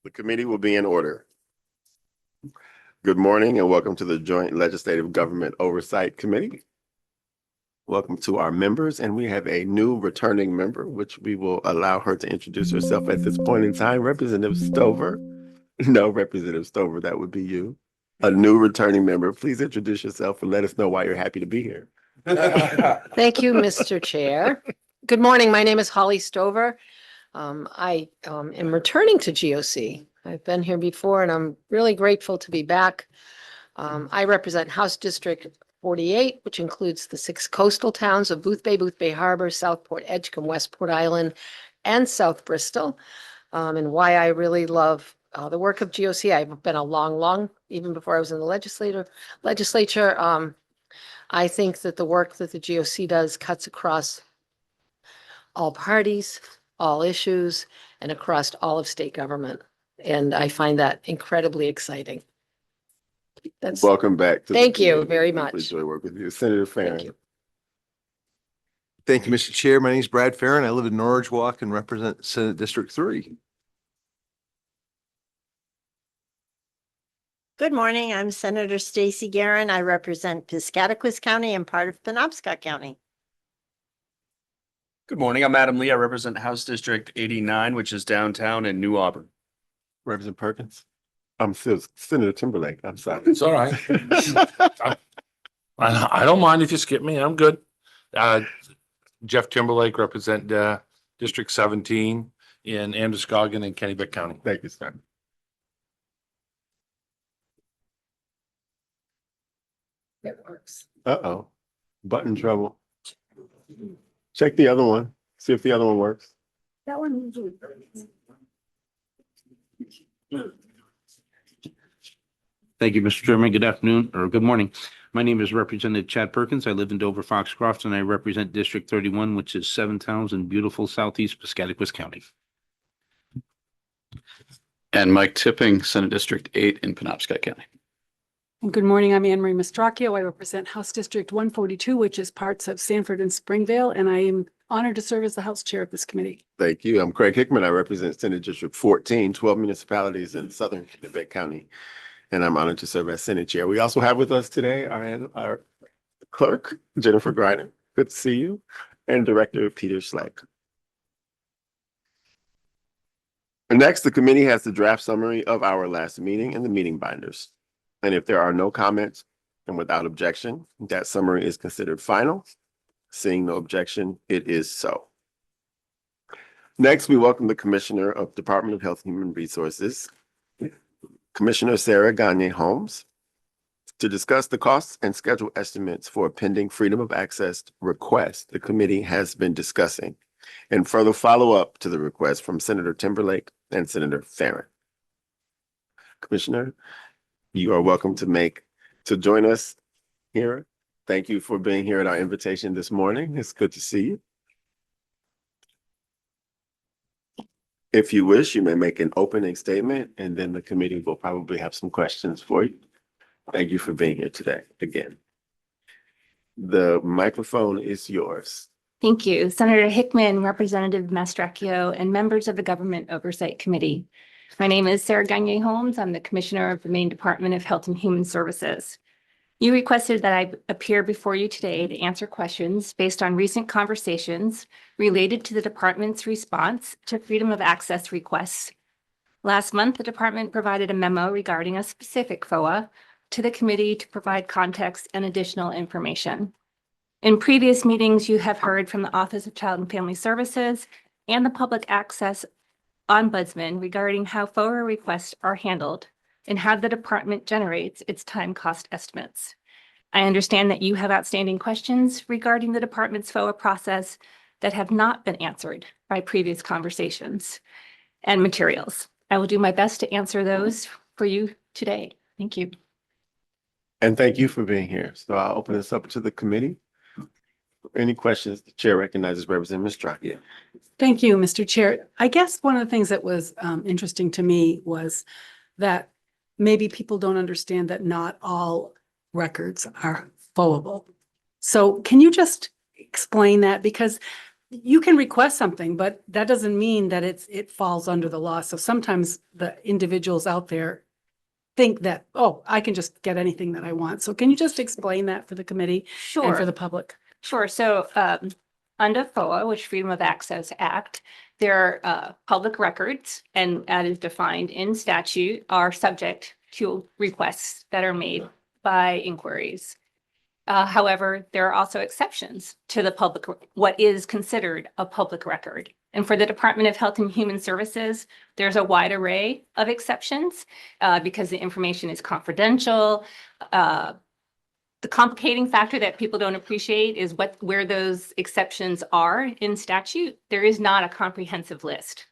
The committee will be in order. Good morning and welcome to the Joint Legislative Government Oversight Committee. Welcome to our members, and we have a new returning member, which we will allow her to introduce herself at this point in time. Representative Stover. No, Representative Stover, that would be you. A new returning member. Please introduce yourself and let us know why you're happy to be here. Thank you, Mr. Chair. Good morning. My name is Holly Stover. I am returning to GOC. I've been here before and I'm really grateful to be back. I represent House District 48, which includes the 6 coastal towns of Boothbay Harbor, Southport, Edgecombe, Westport Island, and South Bristol. And why I really love the work of GOC. I've been a long, even before I was in the legislature. I think that the work that the GOC does cuts across all parties, all issues, and across all of state government. And I find that incredibly exciting. That's Welcome back. Thank you very much. Enjoy working with you. Senator Farron. Thank you. Thank you, Mr. Chair. My name is Brad Farron. I live in Norwich Walk and represent Senate District 3. Good morning. I'm Senator Stacey Guerin. I represent Piscataquis County and part of Penobscot County. Good morning. I'm Adam Lee. I represent House District 89, which is downtown in New Auburn. Representative Perkins. I'm Senator Timberlake. I'm sorry. It's all right. I don't mind if you skip me. I'm good. Jeff Timberlake, represent District 17 in Androscoggin and Kennebec County. Thank you, sir. It works. Uh-oh. Button trouble. Check the other one. See if the other one works. That one usually. Thank you, Mr. Chairman. Good afternoon or good morning. My name is Representative Chad Perkins. I live in Dover Foxcroft and I represent District 31, which is 7 towns in beautiful southeast Piscataquis County. And Mike Tipping, Senate District 8 in Penobscot County. Good morning. I'm Anne Marie Mastracchio. I represent House District 142, which is parts of Sanford and Springvale, and I am honored to serve as the House Chair of this committee. Thank you. I'm Craig Hickman. I represent Senate District 14, 12 municipalities in southern Kennebec County, and I'm honored to serve as Senate Chair. We also have with us today our clerk, Jennifer Griner. Good to see you. And Director Peter Schleck. Next, the committee has the draft summary of our last meeting and the meeting binders. And if there are no comments and without objection, that summary is considered final. Seeing no objection, it is so. Next, we welcome the Commissioner of Department of Health and Human Resources, Commissioner Sarah Gonyer-Holmes, to discuss the costs and schedule estimates for a pending Freedom of Access request the committee has been discussing, and further follow up to the request from Senator Timberlake and Senator Farron. Commissioner, you are welcome to join us here. Thank you for being here at our invitation this morning. It's good to see you. If you wish, you may make an opening statement and then the committee will probably have some questions for you. Thank you for being here today again. The microphone is yours. Thank you. Senator Hickman, Representative Mastracchio, and members of the Government Oversight Committee. My name is Sarah Gonyer-Holmes. I'm the Commissioner of the Maine Department of Health and Human Services. You requested that I appear before you today to answer questions based on recent conversations related to the department's response to Freedom of Access requests. Last month, the department provided a memo regarding a specific FOA to the committee to provide context and additional information. In previous meetings, you have heard from the Office of Child and Family Services and the Public Access Ombudsman regarding how FOA requests are handled and how the department generates its time cost estimates. I understand that you have outstanding questions regarding the department's FOA process that have not been answered by previous conversations and materials. I will do my best to answer those for you today. Thank you. And thank you for being here. So I'll open this up to the committee. Any questions? The chair recognizes Representative Mastracchio. Thank you, Mr. Chair. I guess one of the things that was interesting to me was that maybe people don't understand that not all records are FOAble. So can you just explain that? Because you can request something, but that doesn't mean that it falls under the law. So sometimes the individuals out there think that, oh, I can just get anything that I want. So can you just explain that for the committee and for the public? Sure. So under FOA, which Freedom of Access Act, there are public records, and as defined in statute, are subject to requests that are made by inquiries. However, there are also exceptions to the public, what is considered a public record. And for the Department of Health and Human Services, there's a wide array of exceptions because the information is confidential. The complicating factor that people don't appreciate is where those exceptions are in statute. There is not a comprehensive list.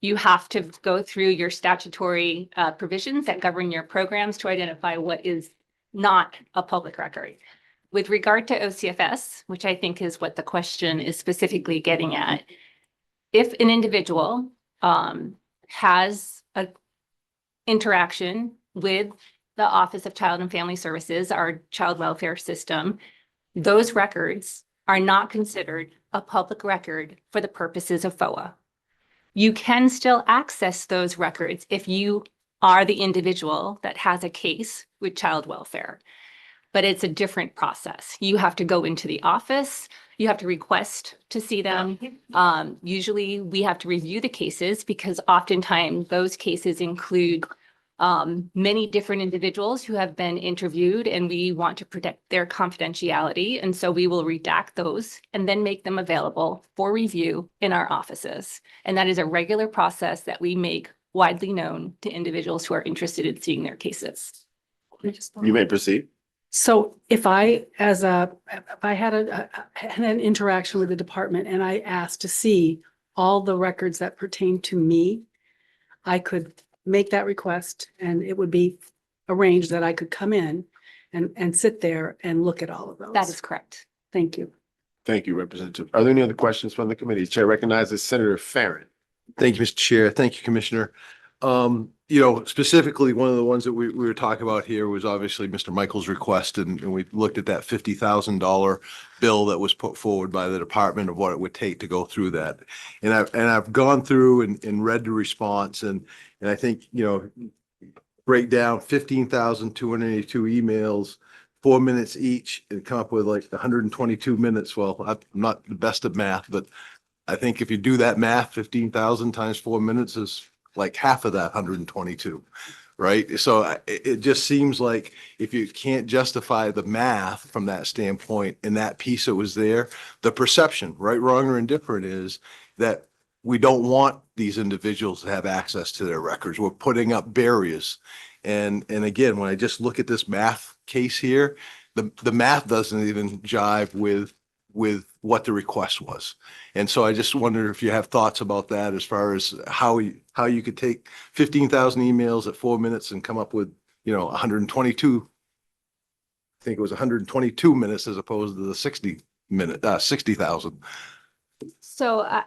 You have to go through your statutory provisions that govern your programs to identify what is not a public record. With regard to OCFS, which I think is what the question is specifically getting at, if an individual has an interaction with the Office of Child and Family Services, our child welfare system, those records are not considered a public record for the purposes of FOA. You can still access those records if you are the individual that has a case with child welfare, but it's a different process. You have to go into the office, you have to request to see them. Usually we have to review the cases because oftentimes those cases include many different individuals who have been interviewed, and we want to protect their confidentiality. And so we will redact those and then make them available for review in our offices. And that is a regular process that we make widely known to individuals who are interested in seeing their cases. You may proceed. So if I had an interaction with the department and I asked to see all the records that pertain to me, I could make that request and it would be arranged that I could come in and sit there and look at all of those. That is correct. Thank you. Thank you, Representative. Are there any other questions from the committee? Chair recognizes Senator Farren. Thank you, Mr. Chair. Thank you, Commissioner. Specifically, one of the ones that we were talking about here was obviously Mr. Michael's request, and we looked at that $50,000 bill that was put forward by the department of what it would take to go through that. And I've gone through and read the response, and I think, break down 15,282 emails, 4 minutes each, and come up with like 122 minutes. Well, I'm not the best at math, but I think if you do that math, 15,000 times 4 minutes is like half of that 122, right? So it just seems like if you can't justify the math from that standpoint and that piece that was there, the perception, right, wrong, or indifferent, is that we don't want these individuals to have access to their records. We're putting up barriers. And again, when I just look at this math case here, the math doesn't even jive with what the request was. And so I just wonder if you have thoughts about that as far as how you could take 15,000 emails at 4 minutes and come up with, 122. I think it was 122 minutes as opposed to the 60,000. So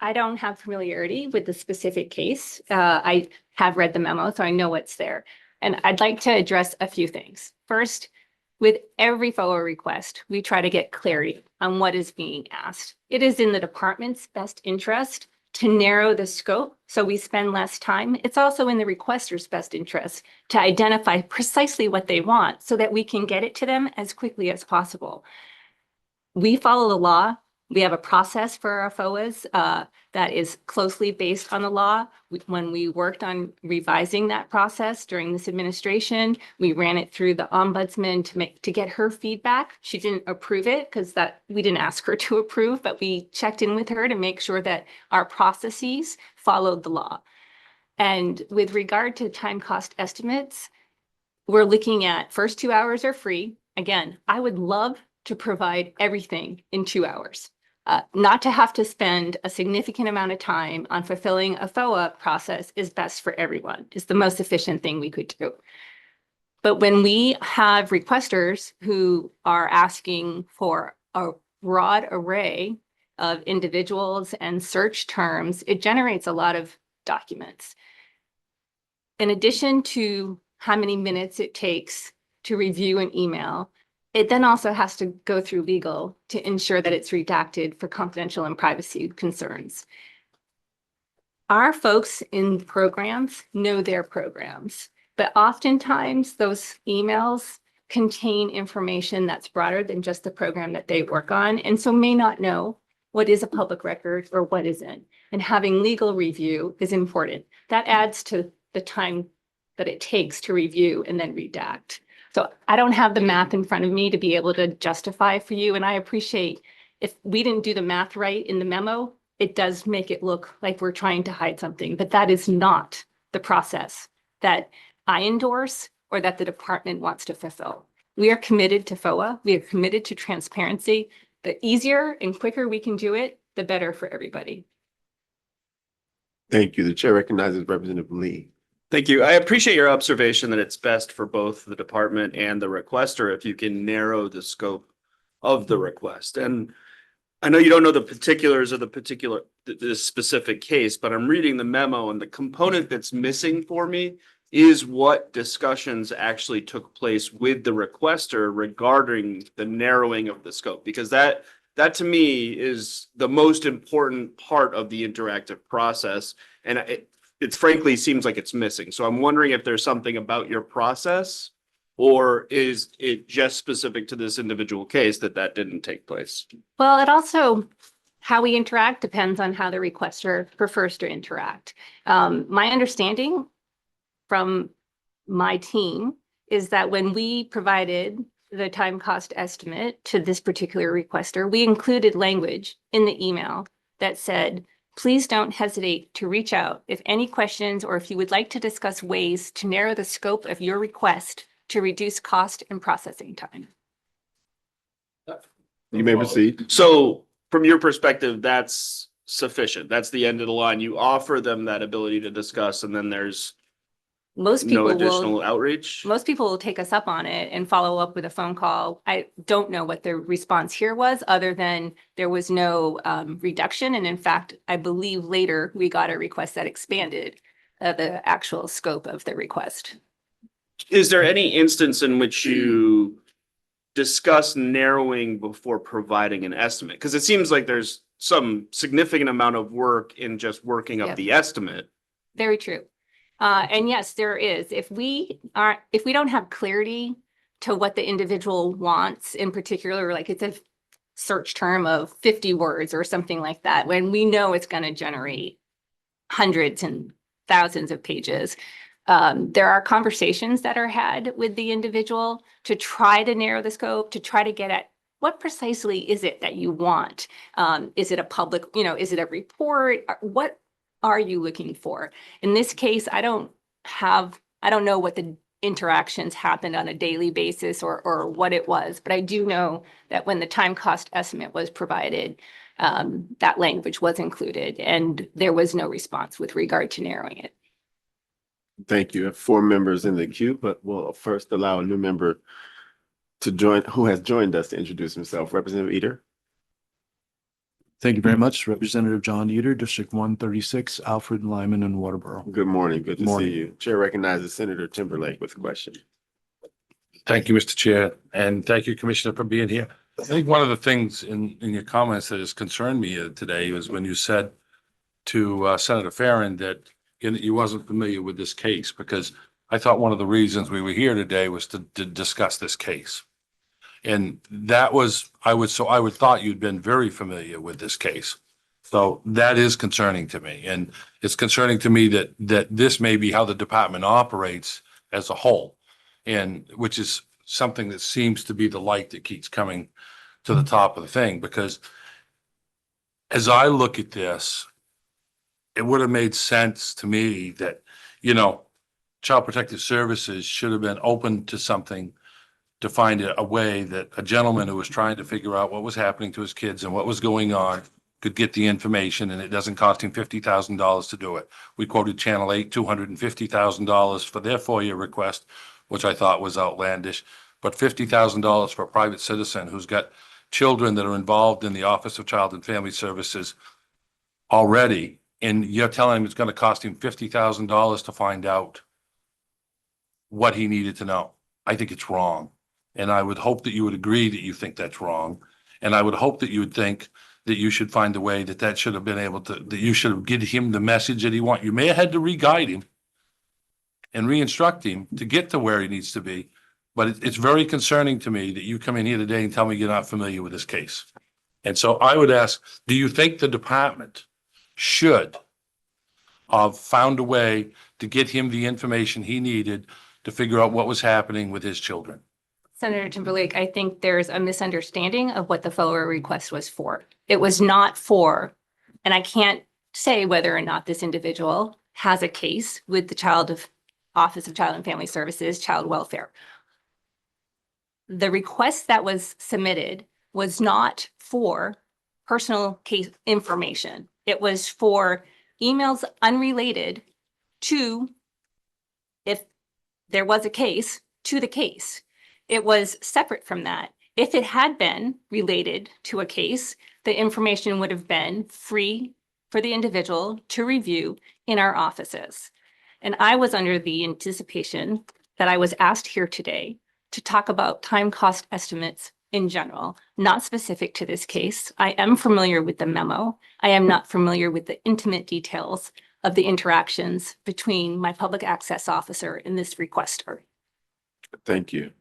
I don't have familiarity with the specific case. I have read the memo, so I know what's there. And I'd like to address a few things. First, with every FOA request, we try to get clarity on what is being asked. It is in the department's best interest to narrow the scope so we spend less time. It's also in the requester's best interest to identify precisely what they want so that we can get it to them as quickly as possible. We follow the law. We have a process for our FOAs that is closely based on the law. When we worked on revising that process during this administration, we ran it through the ombudsman to get her feedback. She didn't approve it because we didn't ask her to approve, but we checked in with her to make sure that our processes followed the law. And with regard to time cost estimates, we're looking at first 2 hours are free. Again, I would love to provide everything in 2 hours. Not to have to spend a significant amount of time on fulfilling a FOA process is best for everyone. It's the most efficient thing we could do. But when we have requesters who are asking for a broad array of individuals and search terms, it generates a lot of documents. In addition to how many minutes it takes to review an email, it then also has to go through legal to ensure that it's redacted for confidential and privacy concerns. Our folks in programs know their programs, but oftentimes those emails contain information that's broader than just the program that they work on, and so may not know what is a public record or what isn't. And having legal review is important. That adds to the time that it takes to review and then redact. So I don't have the math in front of me to be able to justify for you. And I appreciate if we didn't do the math right in the memo, it does make it look like we're trying to hide something, but that is not the process that I endorse or that the department wants to fulfill. We are committed to FOA. We are committed to transparency. The easier and quicker we can do it, the better for everybody. Thank you. The chair recognizes Representative Lee. Thank you. I appreciate your observation that it's best for both the department and the requester if you can narrow the scope of the request. And I know you don't know the particulars of the specific case, but I'm reading the memo, and the component that's missing for me is what discussions actually took place with the requester regarding the narrowing of the scope, because that to me is the most important part of the interactive process. And it frankly seems like it's missing. So I'm wondering if there's something about your process, or is it just specific to this individual case that didn't take place? Well, it also, how we interact depends on how the requester prefers to interact. My understanding from my team is that when we provided the time cost estimate to this particular requester, we included language in the email that said, please don't hesitate to reach out if any questions or if you would like to discuss ways to narrow the scope of your request to reduce cost and processing time. You may proceed. So from your perspective, that's sufficient. That's the end of the line. You offer them that ability to discuss, and then there's Most no people additional will, outreach? most people will take us up on it and follow up with a phone call. I don't know what the response here was, other than there was no reduction. And in fact, I believe later we got a request that expanded the actual scope of the request. Is there any instance in which you discuss narrowing before providing an estimate? Because it seems like there's some significant amount of work in just working up Yep. the estimate. Very true. And yes, there is. If we don't have clarity to what the individual wants in particular, like it's a search term of 50 words or something like that, when we know it's going to generate hundreds and thousands of pages, there are conversations that are had with the individual to try to narrow the scope, to try to get at what precisely is it that you want? Is it a public, is it a report? What are you looking for? In this case, I don't know what the interactions happened on a daily basis or what it was, but I do know that when the time cost estimate was provided, that language was included and there was no response with regard to narrowing it. Thank you. I have 4 members in the queue, but we'll first allow a new member to join, who has joined us, to introduce himself. Representative Eder. Thank you very much. Representative John Eder, District 136, Alfred, Lyman, and Waterboro. Good morning. Good to see Morning. you. Chair recognizes Senator Timberlake with a question. Thank you, Mr. Chair, and thank you, Commissioner, for being here. I think one of the things in your comments that has concerned me today was when you said to Senator Farron that you wasn't familiar with this case, because I thought one of the reasons we were here today was to discuss this case. And that was, I would thought you'd been very familiar with this case. So that is concerning to me. And it's concerning to me that this may be how the department operates as a whole. And which is something that seems to be the light that keeps coming to the top of the thing, because as I look at this, it would have made sense to me that, Child Protective Services should have been open to something to find a way that a gentleman who was trying to figure out what was happening to his kids and what was going on could get the information, and it doesn't cost him $50,000 to do it. We quoted Channel 8, $250,000 for their FOIA request, which I thought was outlandish. But $50,000 for a private citizen who's got children that are involved in the Office of Child and Family Services already, and you're telling him it's going to cost him $50,000 to find out what he needed to know. I think it's wrong. And I would hope that you would agree that you think that's wrong. And I would hope that you would think that you should find a way that that should have been able to, that you should have given him the message that he want. You may have had to re-guide him and re-instruct him to get to where he needs to be. But it's very concerning to me that you come in here today and tell me you're not familiar with this case. And so I would ask, do you think the department should have found a way to get him the information he needed to figure out what was happening with his children? Senator Timberlake, I think there's a misunderstanding of what the FOIA request was for. It was not for, and I can't say whether or not this individual has a case with the Office of Child and Family Services, Child Welfare. The request that was submitted was not for personal case information. It was for emails unrelated to, if there was a case, to the case. It was separate from that. If it had been related to a case, the information would have been free for the individual to review in our offices. And I was under the anticipation that I was asked here today to talk about time cost estimates in general, not specific to this case. I am familiar with the memo. I am not familiar with the intimate details of the interactions between my public access officer and this requester. Thank you.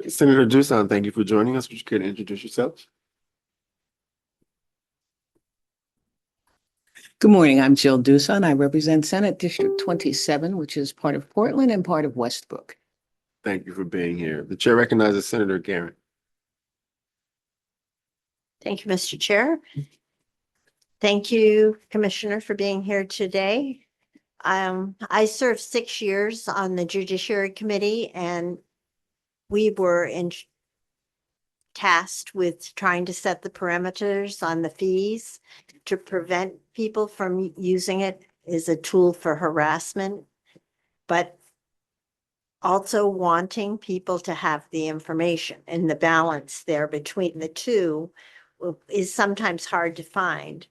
Senator Dusan, thank you for joining us. Would you care to introduce yourself? Good morning. I'm Jill Dusan. I represent Senate District 27, which is part of Portland and part of Westbrook. Thank you for being here. The chair recognizes Senator Gagne. Thank you, Mr. Chair. Thank you, Commissioner, for being here today. I served 6 years on the Judiciary Committee, and we were tasked with trying to set the parameters on the fees to prevent people from using it as a tool for harassment, but also wanting people to have the information, and the balance there between the two is sometimes hard to find.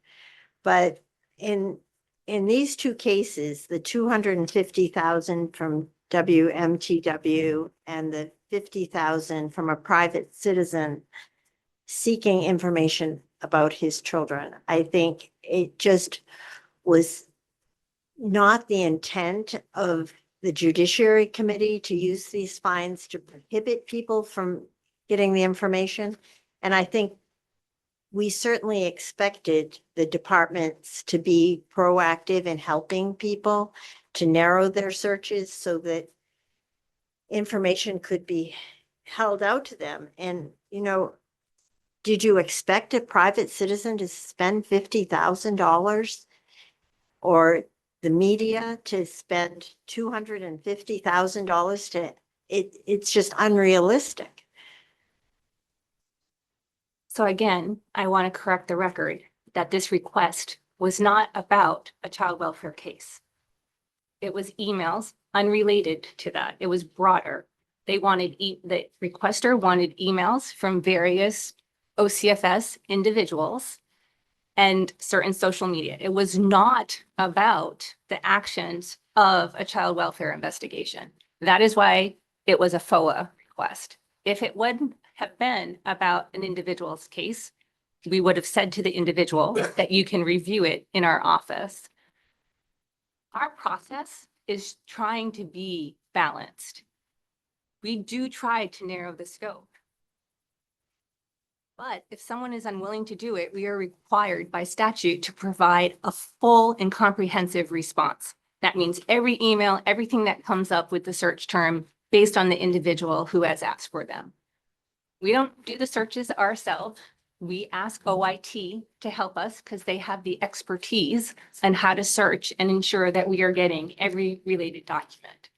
But in these two cases, the 250,000 from WMTW and the 50,000 from a private citizen seeking information about his children, I think it just was not the intent of the Judiciary Committee to use these fines to prohibit people from getting the information. And I think we certainly expected the departments to be proactive in helping people to narrow their searches so that information could be held out to them. And, you know, did you expect a private citizen to spend $50,000 or the media to spend $250,000 to it's just unrealistic. So again, I want to correct the record that this request was not about a child welfare case. It was emails unrelated to that. It was broader. They wanted, the requester wanted emails from various OCFS individuals and certain social media. It was not about the actions of a child welfare investigation. That is why it was a FOIA request. If it wouldn't have been about an individual's case, we would have said to the individual that you can review it in our office. Our process is trying to be balanced. We do try to narrow the scope. But if someone is unwilling to do it, we are required by statute to provide a full and comprehensive response. That means every email, everything that comes up with the search term based on the individual who has asked for them. We don't do the searches ourselves. We ask OIT to help us because they have the expertise on how to search and ensure that we are getting every related document.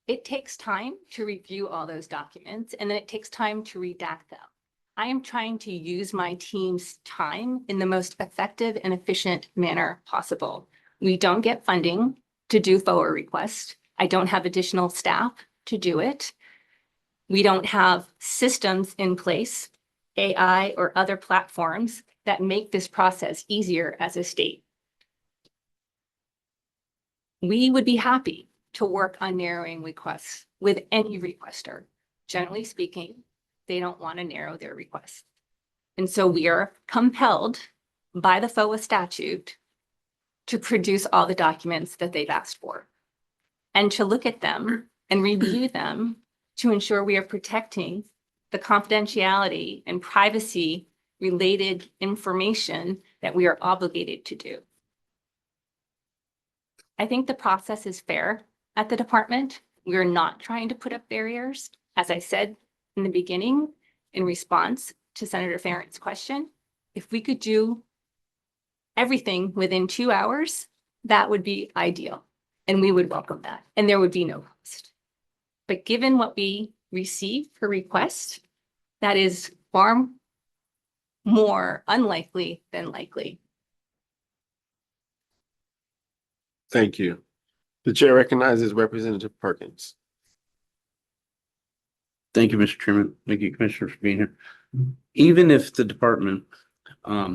It takes time to review all those documents, and then it takes time to redact them. I am trying to use my team's time in the most effective and efficient manner possible. We don't get funding to do FOA requests. I don't have additional staff to do it. We don't have systems in place, AI or other platforms that make this process easier as a state. We would be happy to work on narrowing requests with any requester. Generally speaking, they don't want to narrow their requests. And so we are compelled by the FOA statute to produce all the documents that they've asked for and to look at them and review them to ensure we are protecting the confidentiality and privacy related information that we are obligated to do. I think the process is fair at the department. We're not trying to put up barriers. As I said in the beginning, in response to Senator Farron's question, if we could do everything within 2 hours, that would be ideal. And we would welcome that. And there would be no cost. But given what we receive per request, that is far more unlikely than likely. Thank you. The chair recognizes Representative Perkins. Thank you, Mr. Chairman. Thank you, Commissioner, for being here. Even if the department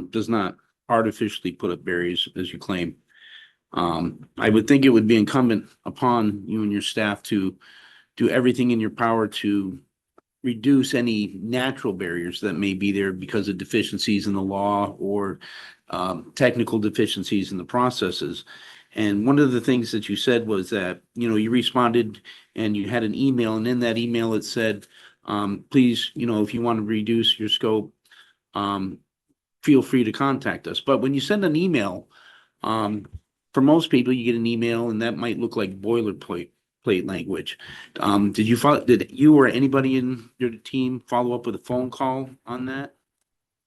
does not artificially put up barriers, as you claim, I would think it would be incumbent upon you and your staff to do everything in your power to reduce any natural barriers that may be there because of deficiencies in the law or technical deficiencies in the processes. And one of the things that you said was that, you know, you responded and you had an email, and in that email it said, please, you know, if you want to reduce your scope, feel free to contact us. But when you send an email, for most people, you get an email and that might look like boilerplate language. Did you or anybody in your team follow up with a phone call on that?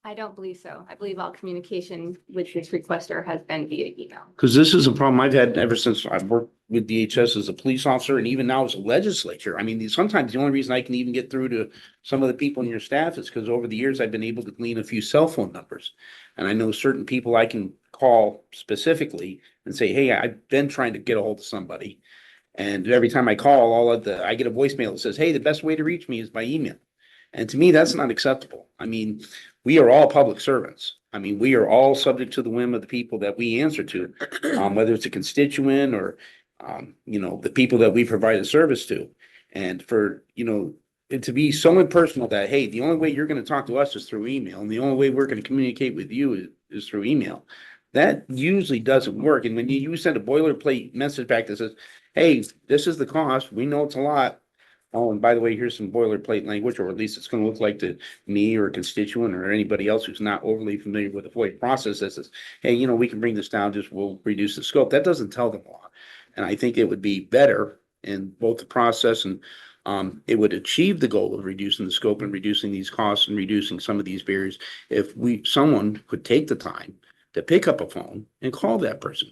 I don't believe so. I believe all communication with this requester has been via email. Because this is a problem I've had ever since I've worked with DHS as a police officer and even now as a legislature. I mean, sometimes the only reason I can even get through to some of the people in your staff is because over the years I've been able to glean a few cell phone numbers. And I know certain people I can call specifically and say, hey, I've been trying to get a hold of somebody. And every time I call, I get a voicemail that says, hey, the best way to reach me is by email. And to me, that's not acceptable. I mean, we are all public servants. I mean, we are all subject to the whim of the people that we answer to, whether it's a constituent or, you know, the people that we provide a service to. And for, you know, it to be so impersonal that, hey, the only way you're going to talk to us is through email. And the only way we're going to communicate with you is through email. That usually doesn't work. And when you send a boilerplate message back that says, hey, this is the cost, we know it's a lot. Oh, and by the way, here's some boilerplate language, or at least it's going to look like to me or a constituent or anybody else who's not overly familiar with the FOIA process that says, hey, you know, we can bring this down, just we'll reduce the scope. That doesn't tell them a lot. And I think it would be better in both the process and it would achieve the goal of reducing the scope and reducing these costs and reducing some of these barriers if someone could take the time to pick up a phone and call that person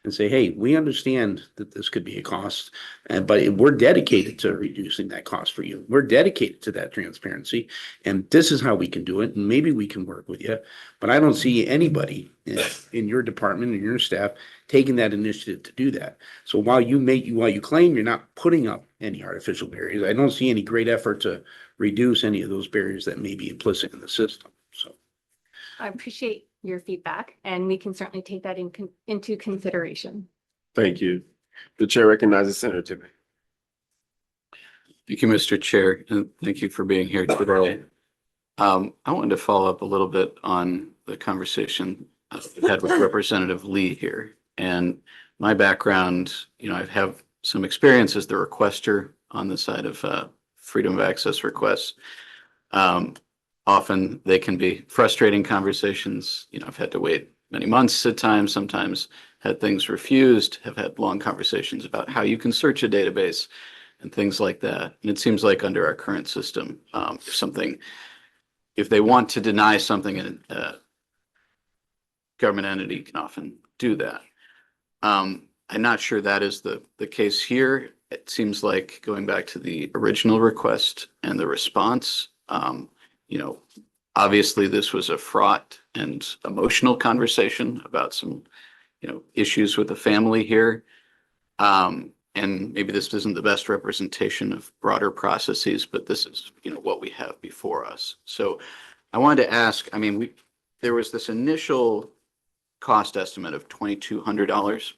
and say, hey, we understand that this could be a cost, but we're dedicated to reducing that cost for you. We're dedicated to that transparency, and this is how we can do it, and maybe we can work with you. But I don't see anybody in your department and your staff taking that initiative to do that. So while you claim you're not putting up any artificial barriers, I don't see any great effort to reduce any of those barriers that may be implicit in the system. So I appreciate your feedback, and we can certainly take that into consideration. Thank you. The chair recognizes Senator Tippett. Thank you, Mr. Chair, and thank you for being here today. I wanted to follow up a little bit on the conversation we had with Representative Lee here. And my background, you know, I have some experience as the requester on the side of freedom of access requests. Often they can be frustrating conversations. You know, I've had to wait many months at times, sometimes had things refused, have had long conversations about how you can search a database and things like that. And it seems like under our current system, if something if they want to deny something, a government entity can often do that. I'm not sure that is the case here. It seems like going back to the original request and the response, you know, obviously this was a fraught and emotional conversation about some, you know, issues with the family here. And maybe this isn't the best representation of broader processes, but this is, you know, what we have before us. So I wanted to ask, I mean, there was this initial cost estimate of $2,200,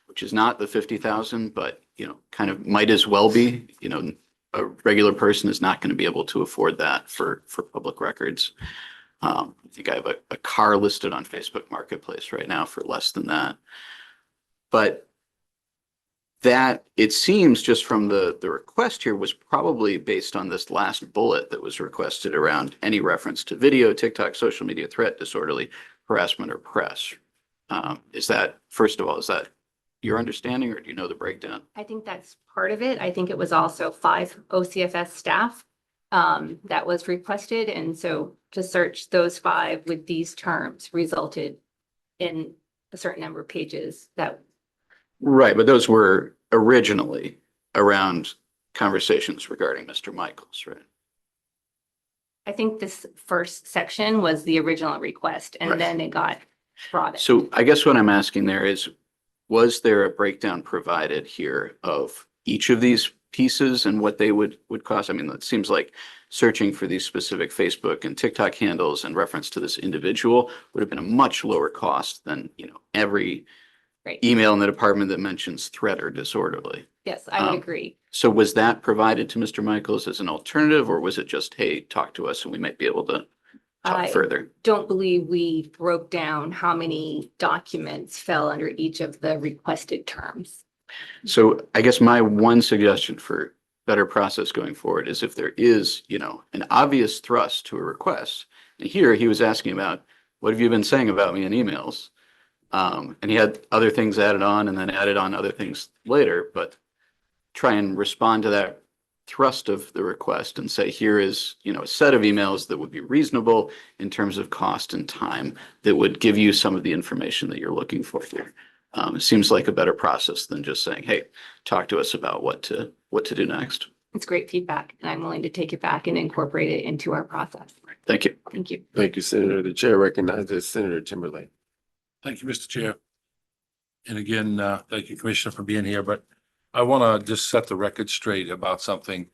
which is not the 50,000, but, you know, kind of might as well be. You know, a regular person is not going to be able to afford that for public records. I think I have a car listed on Facebook Marketplace right now for less than that. But that, it seems just from the request here, was probably based on this last bullet that was requested around any reference to video, TikTok, social media threat, disorderly harassment, or press. Is that, first of all, is that your understanding, or do you know the breakdown? I think that's part of it. I think it was also 5 OCFS staff that was requested. And so to search those 5 with these terms resulted in a certain number of pages that. Right, but those were originally around conversations regarding Mr. Michaels, right? I think this first section was the original request, and Right. then it got brought. So I guess what I'm asking there is, was there a breakdown provided here of each of these pieces and what they would cost? I mean, it seems like searching for these specific Facebook and TikTok handles in reference to this individual would have been a much lower cost than, you know, every Right. email in the department that mentions threat or disorderly. Yes, I would agree. So was that provided to Mr. Michaels as an alternative, or was it just, hey, talk to us and we might be able to talk I further? don't believe we broke down how many documents fell under each of the requested terms. So I guess my one suggestion for better process going forward is if there is, you know, an obvious thrust to a request. And here he was asking about, what have you been saying about me in emails? And he had other things added on and then added on other things later, but try and respond to that thrust of the request and say, here is, you know, a set of emails that would be reasonable in terms of cost and time that would give you some of the information that you're looking for here. It seems like a better process than just saying, hey, talk to us about what to do next. It's great feedback, and I'm willing to take it back and incorporate it into our process. Thank you. Thank you. Thank you, Senator. The chair recognizes Senator Timberlake. Thank you, Mr. Chair. And again, thank you, Commissioner, for being here, but I want to just set the record straight about something.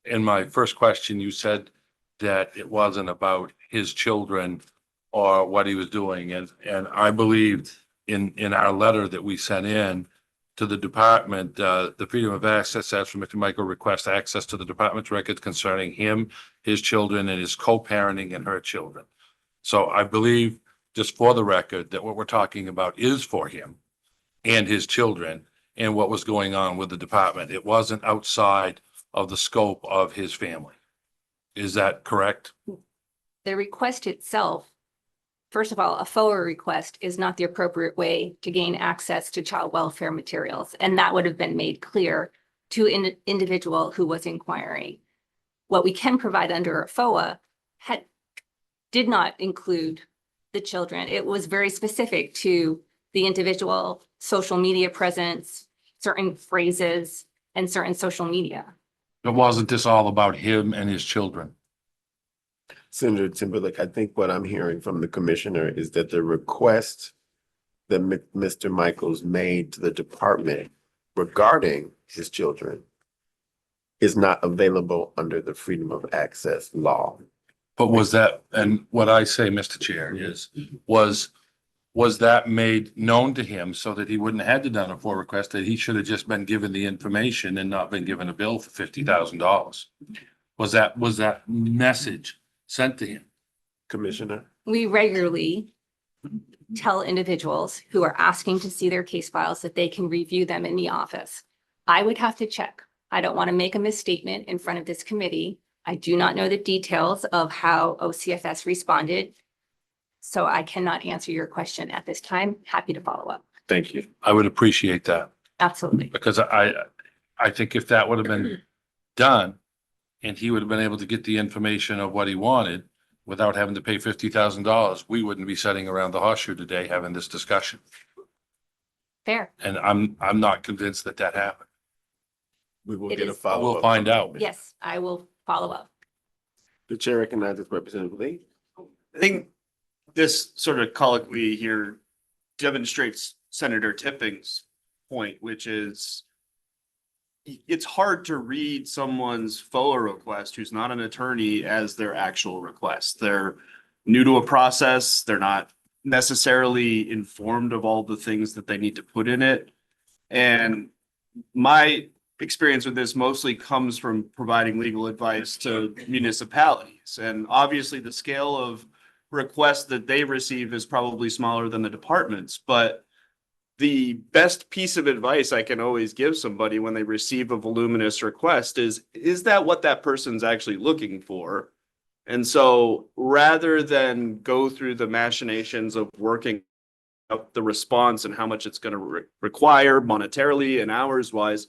In my first question, you said that it wasn't about his children or what he was doing. And I believed in our letter that we sent in to the department, the Freedom of Access asked for Mr. Michael request access to the department's records concerning him, his children, and his co-parenting and her children. So I believe, just for the record, that what we're talking about is for him and his children and what was going on with the department. It wasn't outside of the scope of his family. Is that correct? The request itself, first of all, a FOA request is not the appropriate way to gain access to child welfare materials. And that would have been made clear to an individual who was inquiring. What we can provide under a FOA did not include the children. It was very specific to the individual social media presence, certain phrases, and certain social media. But wasn't this all about him and his children? Senator Timberlake, I think what I'm hearing from the commissioner is that the request that Mr. Michaels made to the department regarding his children is not available under the Freedom of Access law. But was that, and what I say, Mr. Chair, is, was that made known to him so that he wouldn't have had to done a FOIA request, that he should have just been given the information and not been given a bill for $50,000? Was that message sent to him? Commissioner? We regularly tell individuals who are asking to see their case files that they can review them in the office. I would have to check. I don't want to make a misstatement in front of this committee. I do not know the details of how OCFS responded, so I cannot answer your question at this time. Happy to follow up. Thank you. I would appreciate that, Absolutely. because I think if that would have been done and he would have been able to get the information of what he wanted, without having to pay $50,000, we wouldn't be sitting around the horseshoe today having this discussion. Fair. And I'm not convinced that that happened. We will It get a is- follow-up. We'll find out. Yes, I will follow up. The chair recognizes Representative Lee. I think this sort of colloquy here demonstrates Senator Tipping's point, which is it's hard to read someone's FOA request who's not an attorney as their actual request. They're new to a process. They're not necessarily informed of all the things that they need to put in it. And my experience with this mostly comes from providing legal advice to municipalities. And obviously the scale of requests that they receive is probably smaller than the department's, but the best piece of advice I can always give somebody when they receive a voluminous request is that what that person's actually looking for? And so rather than go through the machinations of working up the response and how much it's going to require monetarily and hours wise,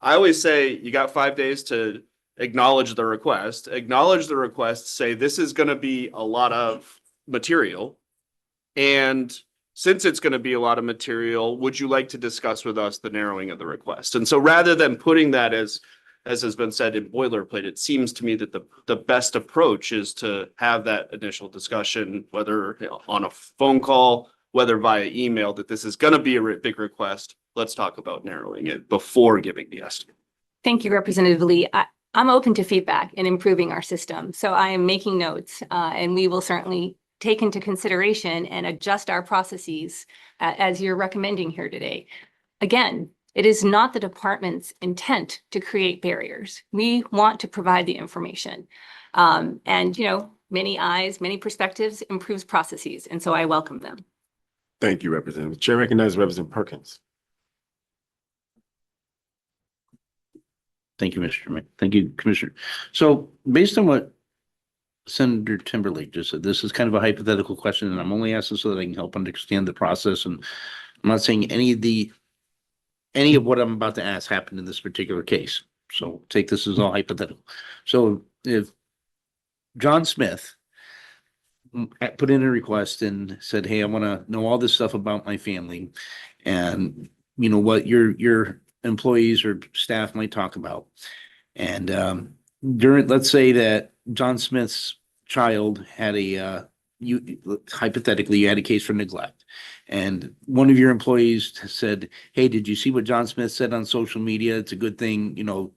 I always say you got 5 days to acknowledge the request, say this is going to be a lot of material. And since it's going to be a lot of material, would you like to discuss with us the narrowing of the request? And so rather than putting that as has been said in boilerplate, it seems to me that the best approach is to have that initial discussion, whether on a phone call, whether via email, that this is going to be a big request. Let's talk about narrowing it before giving the estimate. Thank you, Representative Lee. I'm open to feedback and improving our system. So I am making notes and we will certainly take into consideration and adjust our processes as you're recommending here today. Again, it is not the department's intent to create barriers. We want to provide the information. And, you know, many eyes, many perspectives improves processes. And so I welcome them. Thank you, Representative. Chair recognizes Representative Perkins. Thank you, Mr. Chairman. Thank you, Commissioner. So based on what Senator Timberlake just said, this is kind of a hypothetical question, and I'm only asking so that I can help understand the process. And I'm not saying any of what I'm about to ask happened in this particular case. So take this as all hypothetical. So if John Smith put in a request and said, hey, I want to know all this stuff about my family and you know what your employees or staff might talk about. And let's say that John Smith's child had hypothetically, you had a case for neglect. And one of your employees said, hey, did you see what John Smith said on social media? It's a good thing, you know,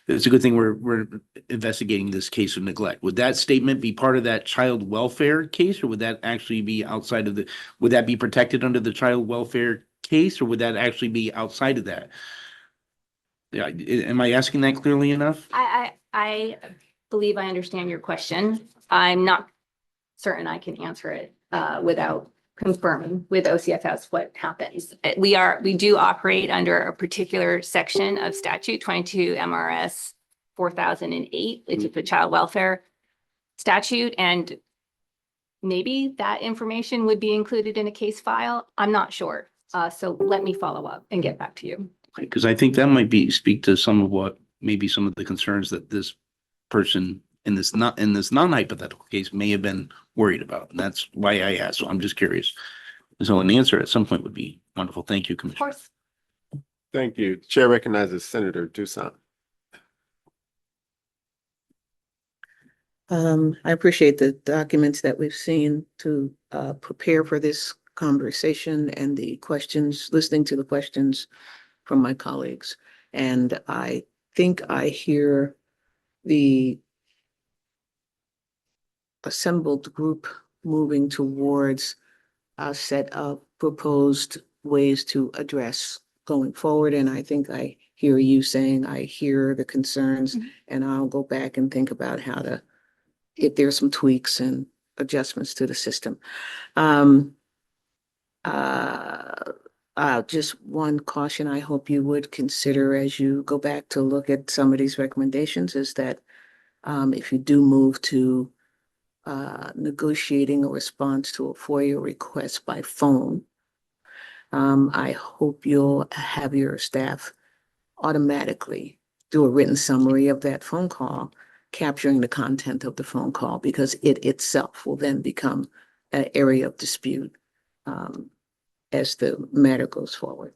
it's a good thing we're investigating this case of neglect. Would that statement be part of that child welfare case, or would that actually be outside of would that be protected under the child welfare case, or would that actually be outside of that? Yeah, am I asking that clearly enough? I believe I understand your question. I'm not certain I can answer it without confirming with OCFS what happens. We do operate under a particular section of statute 22 MRS 4008, which is the child welfare statute. And maybe that information would be included in a case file. I'm not sure. So let me follow up and get back to you. Because I think that might speak to some of what maybe some of the concerns that this person in this non-hypothetical case may have been worried about. And that's why I asked. So I'm just curious. So an answer at some point would be wonderful. Thank you, Of Commissioner. course. Thank you. Chair recognizes Senator Toussaint. I appreciate the documents that we've seen to prepare for this conversation and the questions, listening to the questions from my colleagues. And I think I hear the assembled group moving towards a set of proposed ways to address going forward. And I think I hear you saying, I hear the concerns, and I'll go back and think about how to, if there's some tweaks and adjustments to the system. Just one caution I hope you would consider as you go back to look at some of these recommendations is that if you do move to negotiating a response to a FOIA request by phone, I hope you'll have your staff automatically do a written summary of that phone call capturing the content of the phone call, because it itself will then become an area of dispute as the matter goes forward.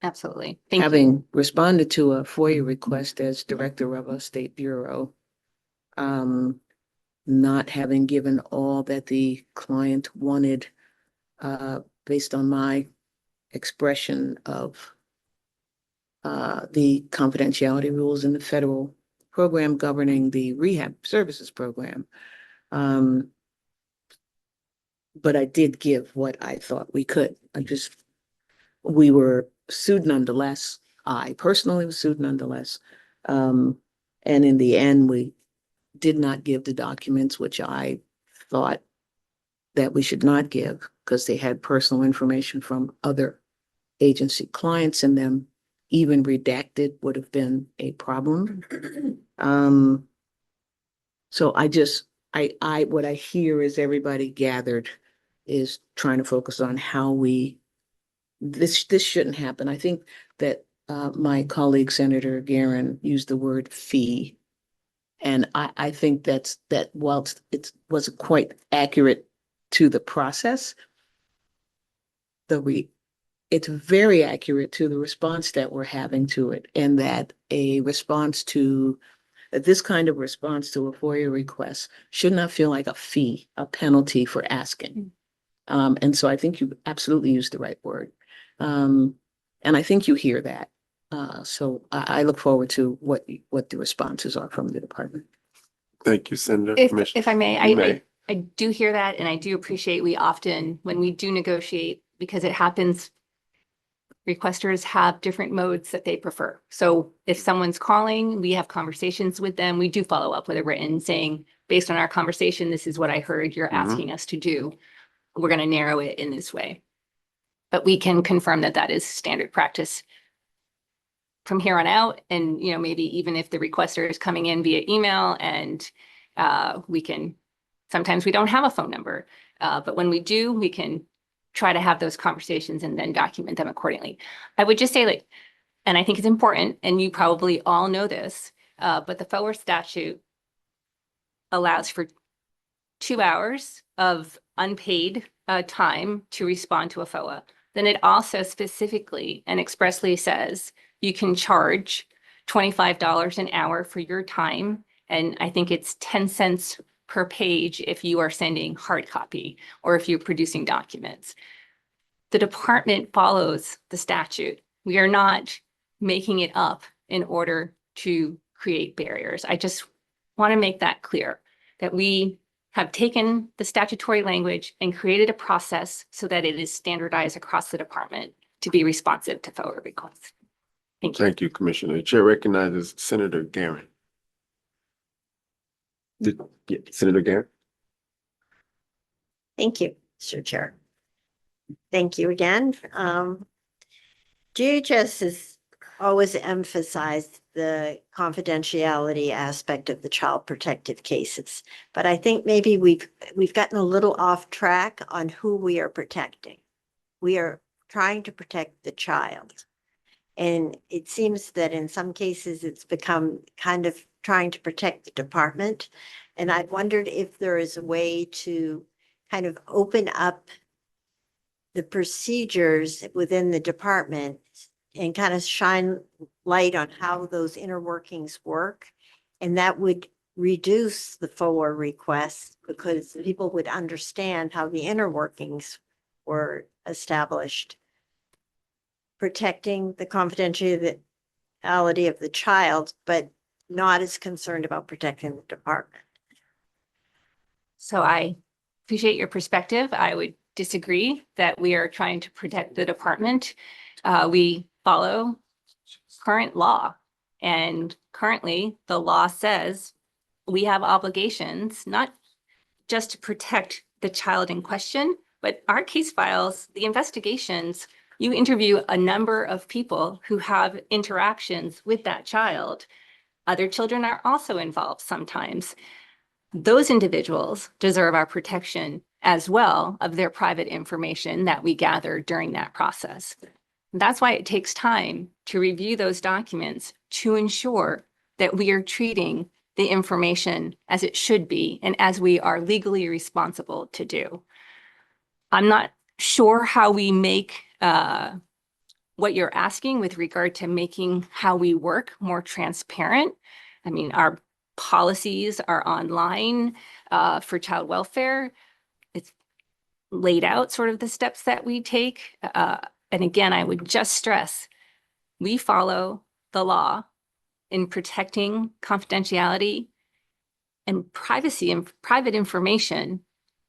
Absolutely. Thank you. Having responded to a FOIA request as director of a state bureau, not having given all that the client wanted, based on my expression of the confidentiality rules in the federal program governing the rehab services program. But I did give what I thought we could. We were sued nonetheless. I personally was sued nonetheless. And in the end, we did not give the documents, which I thought that we should not give because they had personal information from other agency clients in them. Even redacted would have been a problem. So what I hear is everybody gathered is trying to focus on how this shouldn't happen. I think that my colleague, Senator Garin, used the word fee. And I think that whilst it wasn't quite accurate to the process, it's very accurate to the response that we're having to it, and that this kind of response to a FOIA request should not feel like a fee, a penalty for asking. And so I think you absolutely used the right word. And I think you hear that. So I look forward to what the responses are from the department. Thank you, Senator. If I may, You may. I do hear that, and I do appreciate we often, when we do negotiate, because it happens, requesters have different modes that they prefer. So if someone's calling, we have conversations with them. We do follow up with a written saying, based on our conversation, this is what I heard you're asking us to do. We're going to narrow it in this way. But we can confirm that that is standard practice from here on out. And, maybe even if the requester is coming in via email, and sometimes we don't have a phone number, but when we do, we can try to have those conversations and then document them accordingly. I would just say, and I think it's important, and you probably all know this, but the FOIA statute allows for 2 hours of unpaid time to respond to a FOIA. Then it also specifically and expressly says you can charge $25 an hour for your time. And I think it's 10 cents per page if you are sending hard copy or if you're producing documents. The department follows the statute. We are not making it up in order to create barriers. I just want to make that clear, that we have taken the statutory language and created a process so that it is standardized across the department to be responsive to FOIA requests. Thank you. Thank you, Commissioner. The chair recognizes Senator Garin. Senator Garin. Thank you, Mr. Chair. Thank you again. DHS has always emphasized the confidentiality aspect of the child protective cases, but I think maybe we've gotten a little off track on who we are protecting. We are trying to protect the child. And it seems that in some cases it's become kind of trying to protect the department. And I wondered if there is a way to kind of open up the procedures within the department and kind of shine light on how those inner workings work. And that would reduce the FOIA requests because people would understand how the inner workings were established. Protecting the confidentiality of the child, but not as concerned about protecting the department. So I appreciate your perspective. I would disagree that we are trying to protect the department. We follow current law, and currently the law says we have obligations not just to protect the child in question, but our case files, the investigations, you interview a number of people who have interactions with that child. Other children are also involved sometimes. Those individuals deserve our protection as well of their private information that we gather during that process. That's why it takes time to review those documents to ensure that we are treating the information as it should be and as we are legally responsible to do. I'm not sure how we make what you're asking with regard to making how we work more transparent. I mean, our policies are online for child welfare. It's laid out sort of the steps that we take. And again, I would just stress, we follow the law in protecting confidentiality and privacy and private information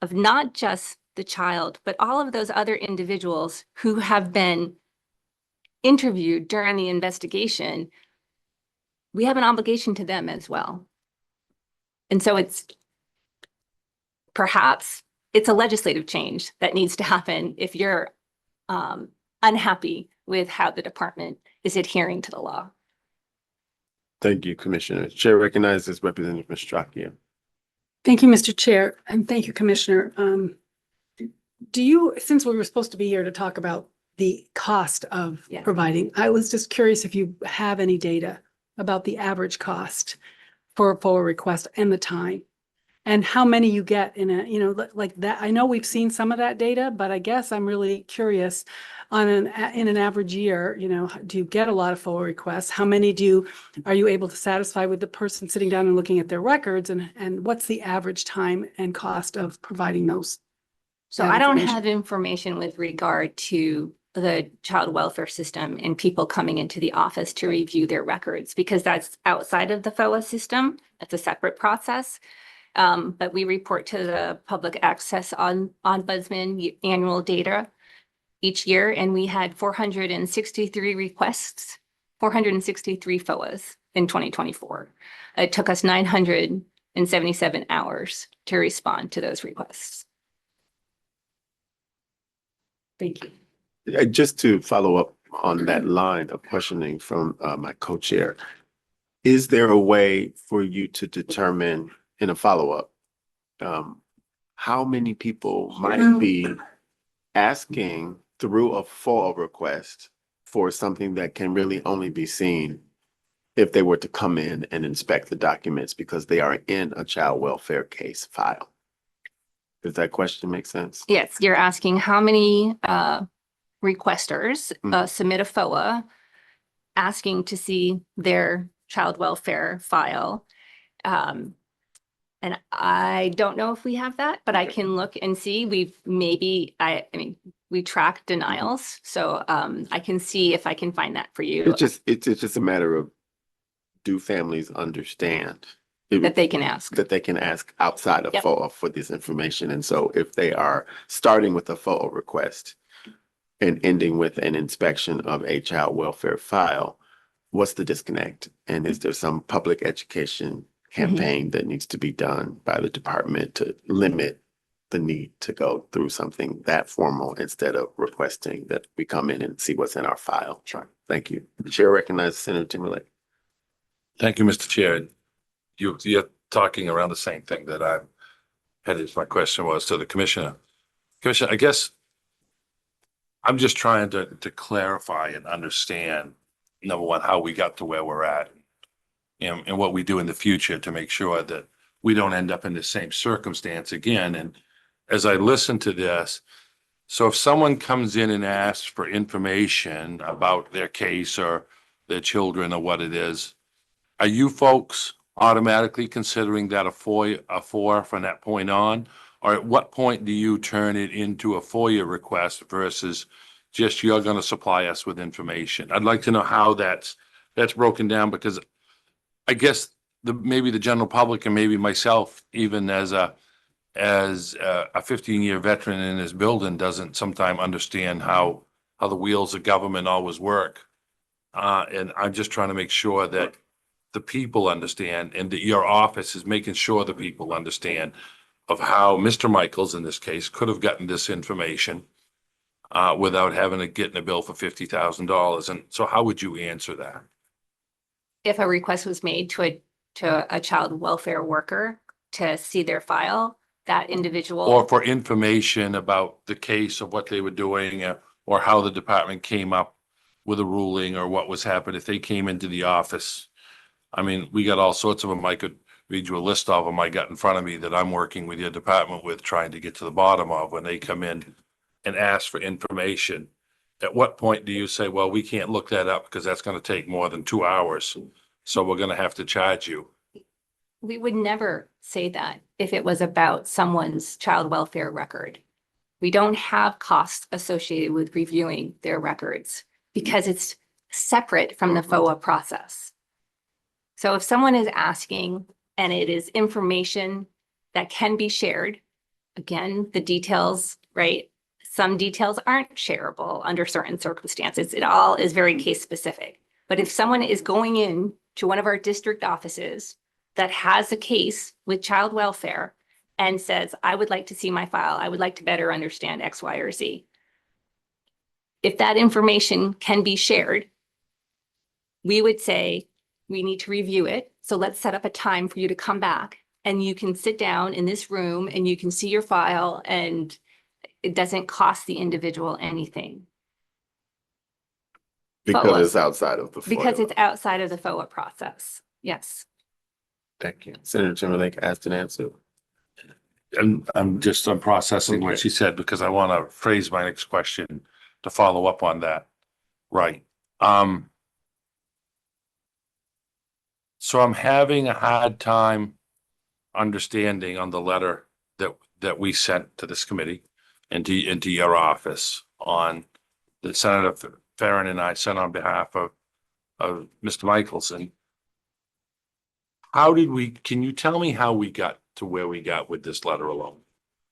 of not just the child, but all of those other individuals who have been interviewed during the investigation. We have an obligation to them as well. And so perhaps it's a legislative change that needs to happen if you're unhappy with how the department is adhering to the law. Thank you, Commissioner. Chair recognizes Representative Mastracchio. Thank you, Mr. Chair, and thank you, Commissioner. Do you, since we were supposed to be here to talk about the cost of Yes. providing, I was just curious if you have any data about the average cost for a FOA request and the time, and how many you get in a, like that. I know we've seen some of that data, but I guess I'm really curious in an average year, do you get a lot of FOA requests? How many are you able to satisfy with the person sitting down and looking at their records, and what's the average time and cost of providing those? So that I don't information? have information with regard to the child welfare system and people coming into the office to review their records, because that's outside of the FOA system. That's a separate process. But we report to the public access ombudsman annual data each year, and we had 463 requests, 463 FOAs in 2024. It took us 977 hours to respond to those requests. Thank you. Just to follow up on that line of questioning from my co-chair, is there a way for you to determine in a follow-up how many people might be asking through a FOA request for something that can really only be seen if they were to come in and inspect the documents because they are in a child welfare case file? Does that question make sense? Yes, you're asking how many requesters Mhm. submit a FOA asking to see their child welfare file. And I don't know if we have that, but I can look and see. We track denials, so I can see if I can find that for you, It's just a matter of, do families understand that they can ask. that they can ask outside of Yep. FOA for this information? And so if they are starting with a FOA request and ending with an inspection of a child welfare file, what's the disconnect? And is there some public education campaign that needs to be done by the department to limit the need to go through something that formal instead of requesting that we come in and see what's in our file? Sure. Thank you. The chair recognizes Senator Timberlake. Thank you, Mr. Chair. You're talking around the same thing that I had as my question was to the Commissioner. Commissioner, I guess I'm just trying to clarify and understand, number one, how we got to where we're at and what we do in the future to make sure that we don't end up in the same circumstance again. And as I listen to this, so if someone comes in and asks for information about their case or their children or what it is, are you folks automatically considering that a FOIA from that point on? Or at what point do you turn it into a FOIA request versus just you're going to supply us with information? I'd like to know how that's broken down, because I guess maybe the general public and maybe myself, even as a 15-year veteran in this building, doesn't sometimes understand how the wheels of government always work. And I'm just trying to make sure that the people understand and that your office is making sure the people understand of how Mr. Michaels, in this case, could have gotten this information without having to get in a bill for $50,000. And so how would you answer that? If a request was made to a child welfare worker to see their file, that individual. Or for information about the case of what they were doing or how the department came up with a ruling or what was happening, if they came into the office. I mean, we got all sorts of them. I could read you a list of them I got in front of me that I'm working with your department with, trying to get to the bottom of when they come in and ask for information. At what point do you say, well, we can't look that up because that's going to take more than 2 hours, so we're going to have to charge you? We would never say that if it was about someone's child welfare record. We don't have costs associated with reviewing their records because it's separate from the FOA process. So if someone is asking and it is information that can be shared, again, the details, right? Some details aren't shareable under certain circumstances. It all is very case specific. But if someone is going in to one of our district offices that has a case with child welfare and says, I would like to see my file, I would like to better understand X, Y, or Z. If that information can be shared, we would say, we need to review it. So let's set up a time for you to come back and you can sit down in this room and you can see your file, and it doesn't cost the individual anything. Because it's outside of the. Because FOIA. it's outside of the FOA process. Yes. Thank you. Senator Timberlake asked an answer. I'm processing what she said because I want to phrase my next question to follow up on that. Right. So I'm having a hard time understanding on the letter that we sent to this committee and into your office on that Senator Farren and I sent on behalf of Mr. Michelson. Can you tell me how we got to where we got with this letter alone?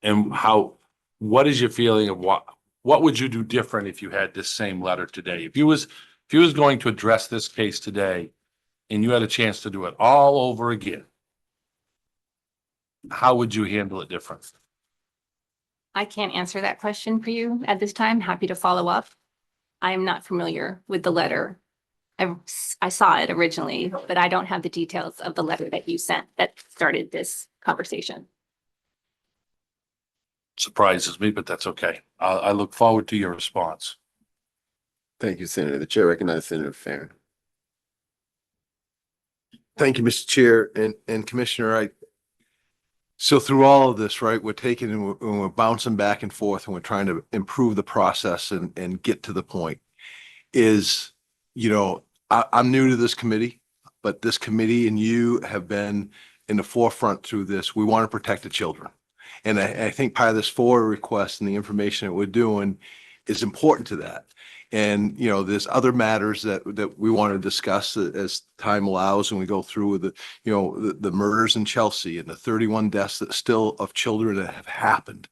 And what is your feeling of what would you do different if you had this same letter today? If you was going to address this case today and you had a chance to do it all over again, how would you handle it different? I can't answer that question for you at this time. Happy to follow up. I am not familiar with the letter. I saw it originally, but I don't have the details of the letter that you sent that started this conversation. Surprises me, but that's okay. I look forward to your response. Thank you, Senator. The chair recognizes Senator Farren. Thank you, Mr. Chair and Commissioner. So through all of this, right, we're taking and we're bouncing back and forth and we're trying to improve the process and get to the point is, I'm new to this committee, but this committee and you have been in the forefront through this. We want to protect the children. And I think part of this FOIA request and the information that we're doing is important to that. And, there's other matters that we want to discuss as time allows, and we go through the murders in Chelsea and the 31 deaths that still of children that have happened.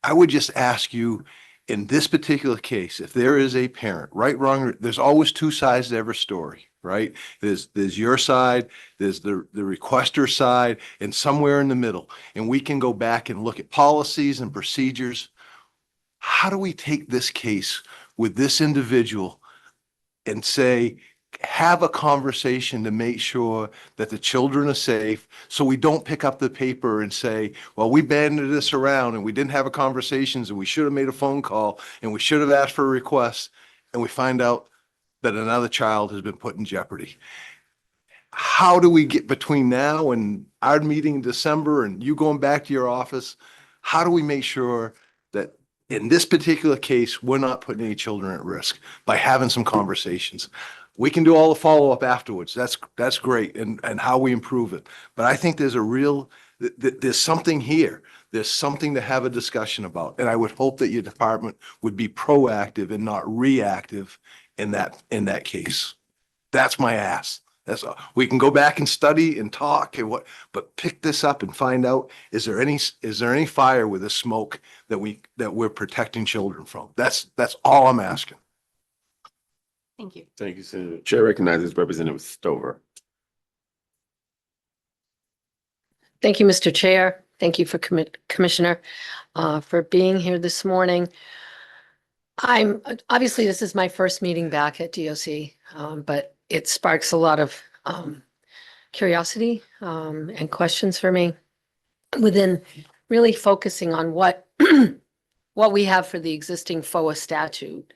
I would just ask you, in this particular case, if there is a parent, right, wrong, there's always two sides to every story, right? There's your side, there's the requester side, and somewhere in the middle. And we can go back and look at policies and procedures. How do we take this case with this individual and say, have a conversation to make sure that the children are safe, so we don't pick up the paper and say, well, we banded this around and we didn't have a conversations and we should have made a phone call and we should have asked for a request, and we find out that another child has been put in jeopardy. How do we get between now and our meeting in December and you going back to your office? How do we make sure that in this particular case, we're not putting any children at risk by having some conversations? We can do all the follow-up afterwards. That's great, and how we improve it. But I think there's something here. There's something to have a discussion about. And I would hope that your department would be proactive and not reactive in that case. That's my ask. That's all. We can go back and study and talk but pick this up and find out, is there any fire with the smoke that we're protecting children from? That's all I'm asking. Thank you. Thank you, Senator. Chair recognizes Representative Stover. Thank you, Mr. Chair. Thank you for Commissioner for being here this morning. Obviously, this is my first meeting back at DOC, but it sparks a lot of curiosity and questions for me within really focusing on what we have for the existing FOA statute.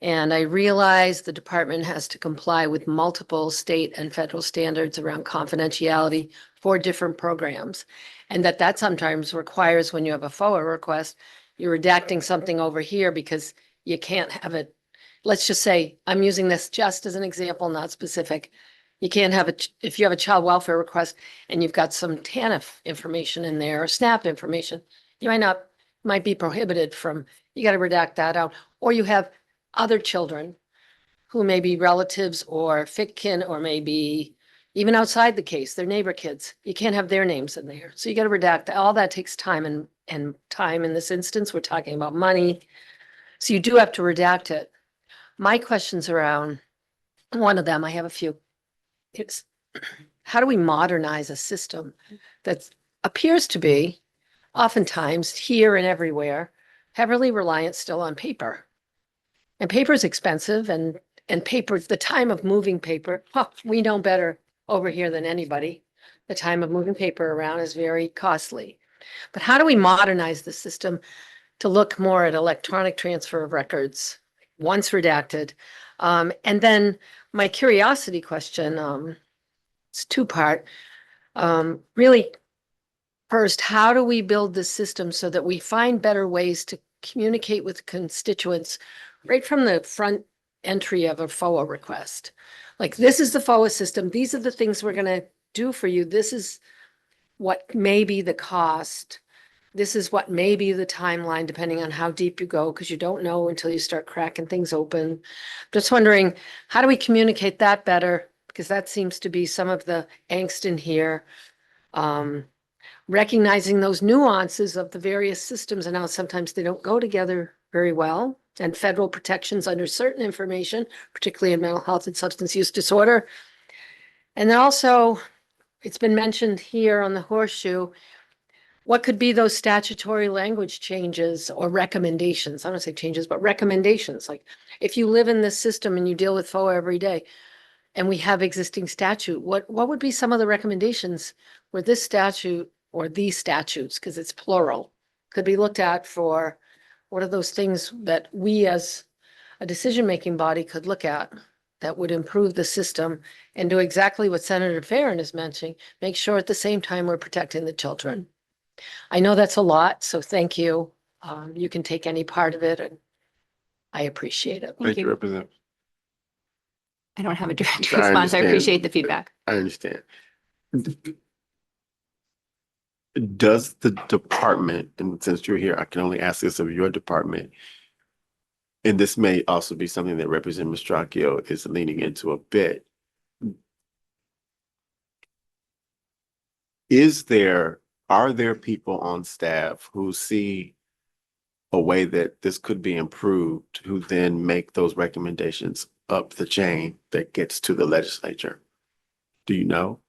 And I realize the department has to comply with multiple state and federal standards around confidentiality for different programs. And that sometimes requires, when you have a FOA request, you're redacting something over here because you can't have it. Let's just say, I'm using this just as an example, not specific. You can't have it, if you have a child welfare request and you've got some TANF information in there or SNAP information, you might be prohibited from, you got to redact that out. Or you have other children who may be relatives or fit kin, or maybe even outside the case, their neighbor kids. You can't have their names in there. So you got to redact. All that takes time, and time in this instance, we're talking about money. So you do have to redact it. My question's around, one of them, I have a few. It's how do we modernize a system that appears to be oftentimes here and everywhere heavily reliant still on paper? And paper is expensive, and paper, the time of moving paper, we know better over here than anybody. The time of moving paper around is very costly. But how do we modernize the system to look more at electronic transfer of records once redacted? And then my curiosity question, it's two-part. Really, first, how do we build the system so that we find better ways to communicate with constituents right from the front entry of a FOA request? Like, this is the FOA system. These are the things we're going to do for you. This is what may be the cost. This is what may be the timeline, depending on how deep you go, because you don't know until you start cracking things open. Just wondering, how do we communicate that better? Because that seems to be some of the angst in here. Recognizing those nuances of the various systems and how sometimes they don't go together very well, and federal protections under certain information, particularly in mental health and substance use disorder. And then also, it's been mentioned here on the horseshoe, what could be those statutory language changes or recommendations? I don't say changes, but recommendations. Like, if you live in this system and you deal with FOA every day, and we have existing statute, what would be some of the recommendations where this statute or these statutes, because it's plural, could be looked at for? What are those things that we as a decision-making body could look at that would improve the system and do exactly what Senator Farren is mentioning, make sure at the same time we're protecting the children? I know that's a lot, so thank you. You can take any part of it, and I appreciate it. Thank you, Representative. I don't have a direct I response. I understand. appreciate the feedback. I understand. Does the department, and since you're here, I can only ask this of your department, and this may also be something that Representative Mastracchio is leaning into a bit. Are there people on staff who see a way that this could be improved, who then make those recommendations up the chain that gets to the legislature? Do you know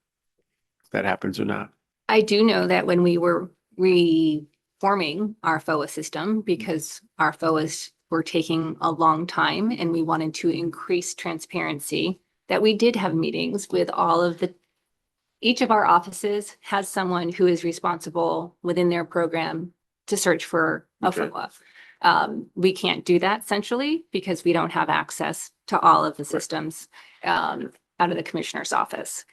if that happens or not? I do know that when we were reforming our FOA system, because our FOAs were taking a long time and we wanted to increase transparency, that we did have meetings with each of our offices has someone who is responsible within their program to search for a Okay. FOA. We can't do that centrally because we don't have access to all of the systems out of the commissioner's office.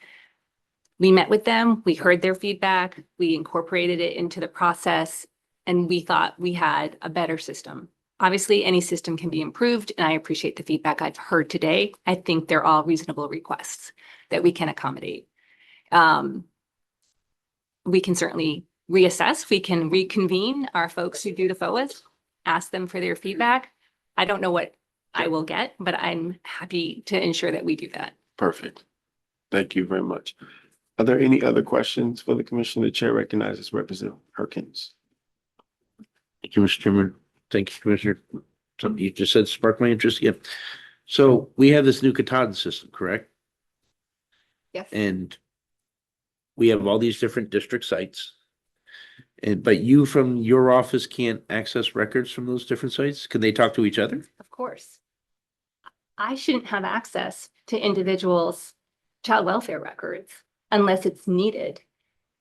We met with them, we heard their feedback, we incorporated it into the process, and we thought we had a better system. Obviously, any system can be improved, and I appreciate the feedback I've heard today. I think they're all reasonable requests that we can accommodate. We can certainly reassess, we can reconvene our folks who do the FOAs, ask them for their feedback. I don't know what I will get, but I'm happy to ensure that we do that. Perfect. Thank you very much. Are there any other questions for the commission? The chair recognizes Representative Perkins. Thank you, Mr. Chairman. Thank you, Commissioner. Something you just said sparked my interest again. So we have this new Katahdin system, correct? Yes. And we have all these different district sites. But you from your office can't access records from those different sites? Can they talk to each other? Of course. I shouldn't have access to individuals' child welfare records unless it's needed.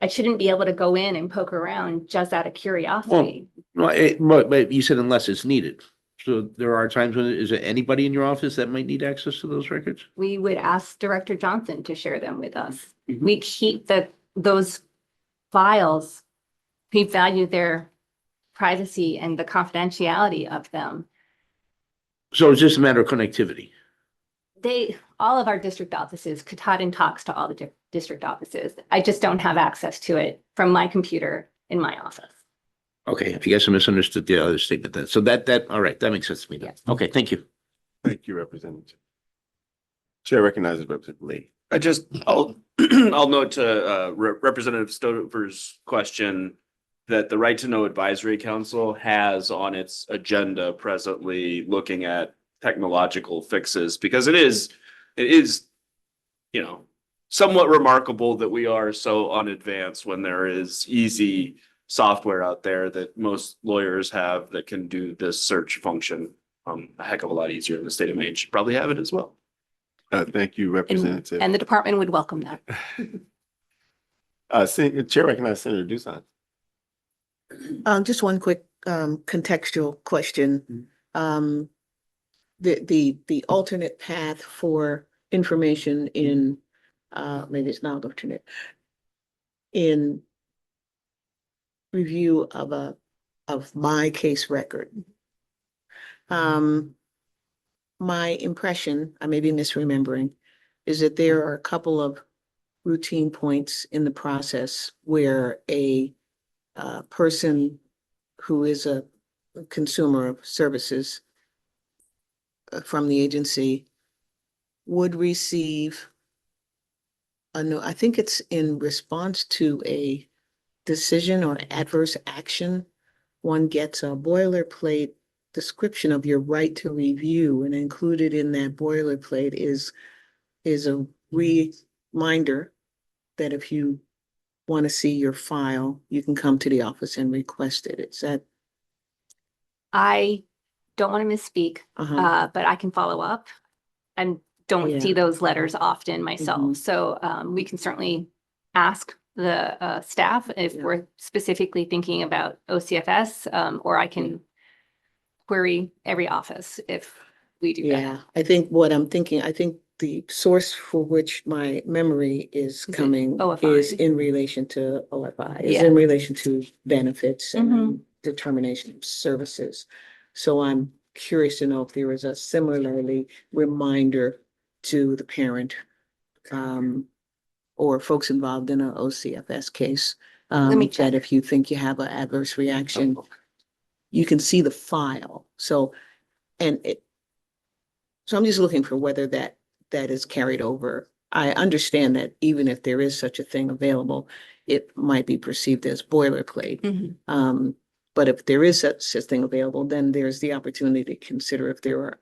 I shouldn't be able to go in and poke around just out of curiosity. But you said unless it's needed. So there are times when, is there anybody in your office that might need access to those records? We would ask Director Johnson to share them with us. Mhm. We keep those files. We value their privacy and the confidentiality of them. So it's just a matter of connectivity. All of our district offices, Katahdin talks to all the district offices. I just don't have access to it from my computer in my office. Okay, I guess I misunderstood the other statement then. So all right, that makes sense to me then. Okay, thank you. Thank you, Representative. Chair recognizes Representative Lee. I'll note to Representative Stover's question that the Right to Know Advisory Council has on its agenda presently looking at technological fixes, because it is, you know, somewhat remarkable that we are so unadvanced when there is easy software out there that most lawyers have that can do this search function a heck of a lot easier. In the state of Maine should probably have it as well. Thank you, Representative. And the department would welcome that. Chair recognizes Senator Doosan. Just one quick contextual question. The alternate path for information in maybe it's not alternate in review of my case record. My impression, I may be misremembering, is that there are a couple of routine points in the process where a person who is a consumer of services from the agency would receive I think it's in response to a decision or adverse action. One gets a boilerplate description of your right to review, and included in that boilerplate is a reminder that if you want to see your file, you can come to the office and request it. Is that? I don't want to misspeak, Uh-huh. but I can follow up and don't see Yeah. those letters often myself. Mhm. So we can certainly ask the staff if Yeah. we're specifically thinking about OCFS, or I can query every office if we do that. Yeah, I think what I'm thinking, I think the source for which my memory is it coming OFI? is in relation to OFI, is Yeah. in relation to benefits and Mhm. determination of services. So I'm curious to know if there is a similarly reminder to the parent or folks involved in a OCFS case, Let me that check. if you think you have an adverse reaction, you can see the file. So I'm just looking for whether that is carried over. I understand that even if there is such a thing available, it might be perceived as boilerplate. Mhm. But if there is such a thing available, then there's the opportunity to consider if there are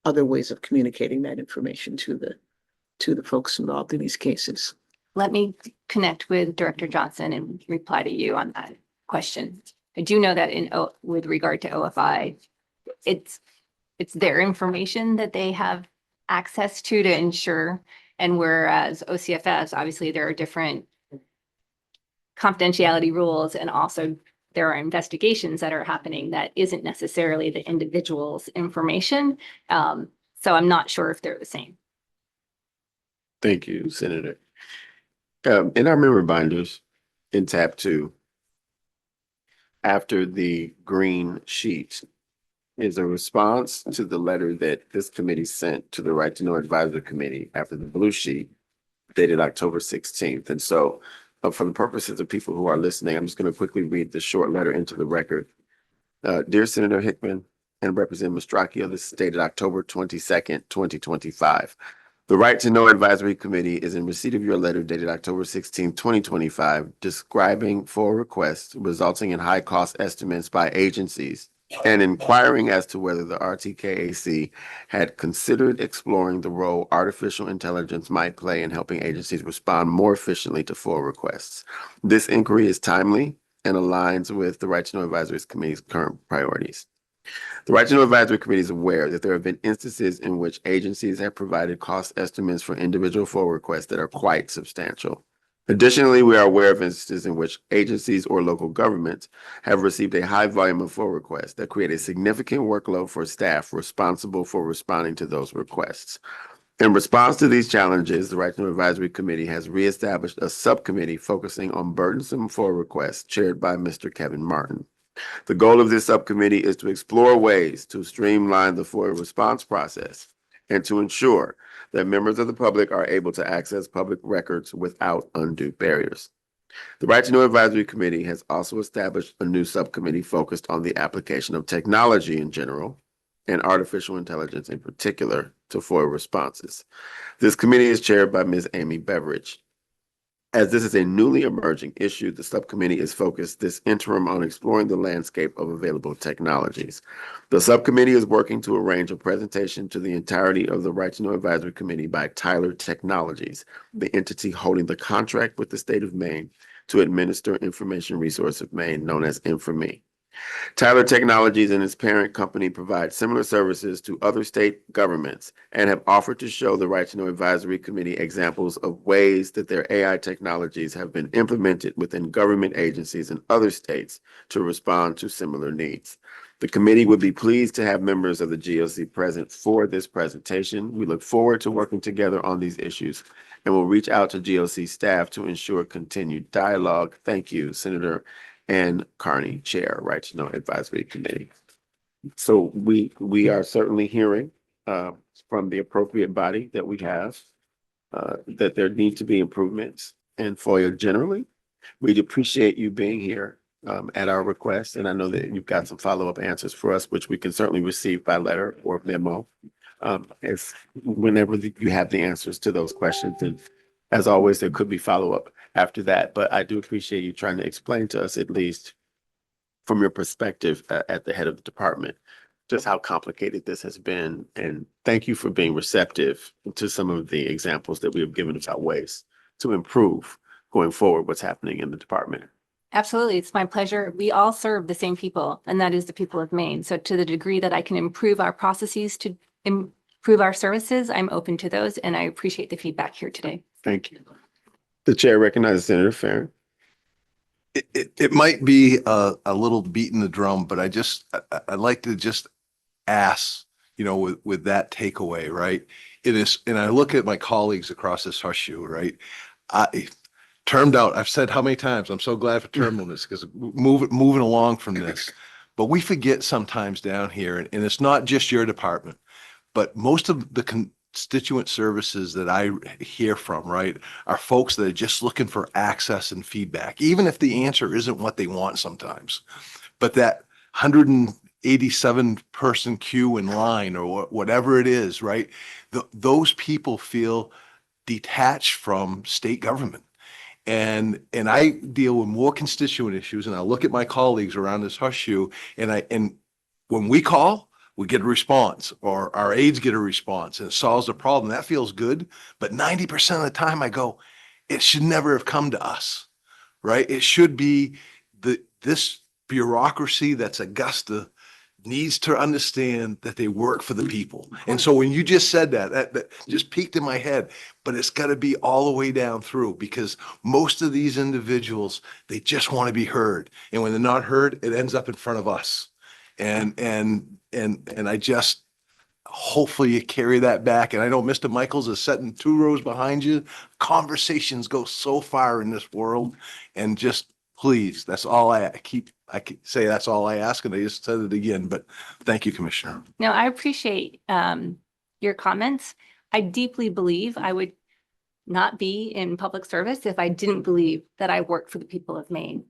other ways of communicating that information to the folks involved in these cases. Let me connect with Director Johnson and reply to you on that question. I do know that with regard to OFI, it's their information that they have access to ensure. And whereas OCFS, obviously there are different confidentiality rules, and also there are investigations that are happening that isn't necessarily the individual's information. So I'm not sure if they're the same. Thank you, Senator. In our member binders, in tab 2, after the green sheet is a response to the letter that this committee sent to the Right to Know Advisory Committee after the blue sheet dated October 16th. And so for the purposes of people who are listening, I'm just going to quickly read the short letter into the record. Dear Senator Hickman and Representative Mastracchio, this is dated October 22nd, 2025. The Right to Know Advisory Committee is in receipt of your letter dated October 16, 2025, describing 4 requests resulting in high cost estimates by agencies and inquiring as to whether the RTKAC had considered exploring the role artificial intelligence might play in helping agencies respond more efficiently to 4 requests. This inquiry is timely and aligns with the Right to Know Advisory Committee's current priorities. The Right to Know Advisory Committee is aware that there have been instances in which agencies have provided cost estimates for individual FOIA requests that are quite substantial. Additionally, we are aware of instances in which agencies or local governments have received a high volume of FOIA requests that create a significant workload for staff responsible for responding to those requests. In response to these challenges, the Right to Know Advisory Committee has reestablished a subcommittee focusing on burdensome FOIA requests chaired by Mr. Kevin Martin. The goal of this subcommittee is to explore ways to streamline the FOIA response process and to ensure that members of the public are able to access public records without undue barriers. The Right to Know Advisory Committee has also established a new subcommittee focused on the application of technology in general and artificial intelligence in particular to FOIA responses. This committee is chaired by Ms. Amy Beveridge. As this is a newly emerging issue, the subcommittee is focused this interim on exploring the landscape of available technologies. The subcommittee is working to arrange a presentation to the entirety of the Right to Know Advisory Committee by Tyler Technologies, the entity holding the contract with the state of Maine to administer Information Resource of Maine, known as InfoMe. Tyler Technologies and its parent company provide similar services to other state governments and have offered to show the Right to Know Advisory Committee examples of ways that their AI technologies have been implemented within government agencies in other states to respond to similar needs. The committee would be pleased to have members of the GOC present for this presentation. We look forward to working together on these issues and will reach out to GOC staff to ensure continued dialogue. Thank you, Senator Ann Carney, Chair, Right to Know Advisory Committee. So we are certainly hearing from the appropriate body that we have that there need to be improvements in FOIA generally. We'd appreciate you being here at our request, and I know that you've got some follow-up answers for us, which we can certainly receive by letter or memo whenever you have the answers to those questions. And as always, there could be follow-up after that, but I do appreciate you trying to explain to us, at least from your perspective at the head of the department, just how complicated this has been. And thank you for being receptive to some of the examples that we have given about ways to improve going forward what's happening in the department. Absolutely. It's my pleasure. We all serve the same people, and that is the people of Maine. So to the degree that I can improve our processes to improve our services, I'm open to those, and I appreciate the feedback here today. Thank you. The chair recognizes Senator Farren. It might be a little beating the drum, but I'd like to just ask, with that takeaway, right? It is, and I look at my colleagues across this horseshoe, right? Termed out, I've said how many times, I'm so glad for terminalness because moving along from this, but we forget sometimes down here, and it's not just your department, but most of the constituent services that I hear from, right, are folks that are just looking for access and feedback, even if the answer isn't what they want sometimes. But that 187 person queue in line or whatever it is, right, those people feel detached from state government. And I deal with more constituent issues, and I look at my colleagues around this horseshoe, and when we call, we get a response, or our aides get a response, and it solves the problem. That feels good. But 90% of the time I go, it should never have come to us, right? It should be this bureaucracy that's Augusta needs to understand that they work for the people. And so when you just said that just peeked in my head, but it's got to be all the way down through, because most of these individuals, they just want to be heard. And when they're not heard, it ends up in front of us. And I just, hopefully you carry that back. And I know Mr. Michaels is sitting 2 rows behind you. Conversations go so far in this world, and just please, that's all I could say, that's all I ask. And I just said it again, but thank you, Commissioner. No, I appreciate your comments. I deeply believe I would not be in public service if I didn't believe that I work for the people of Maine.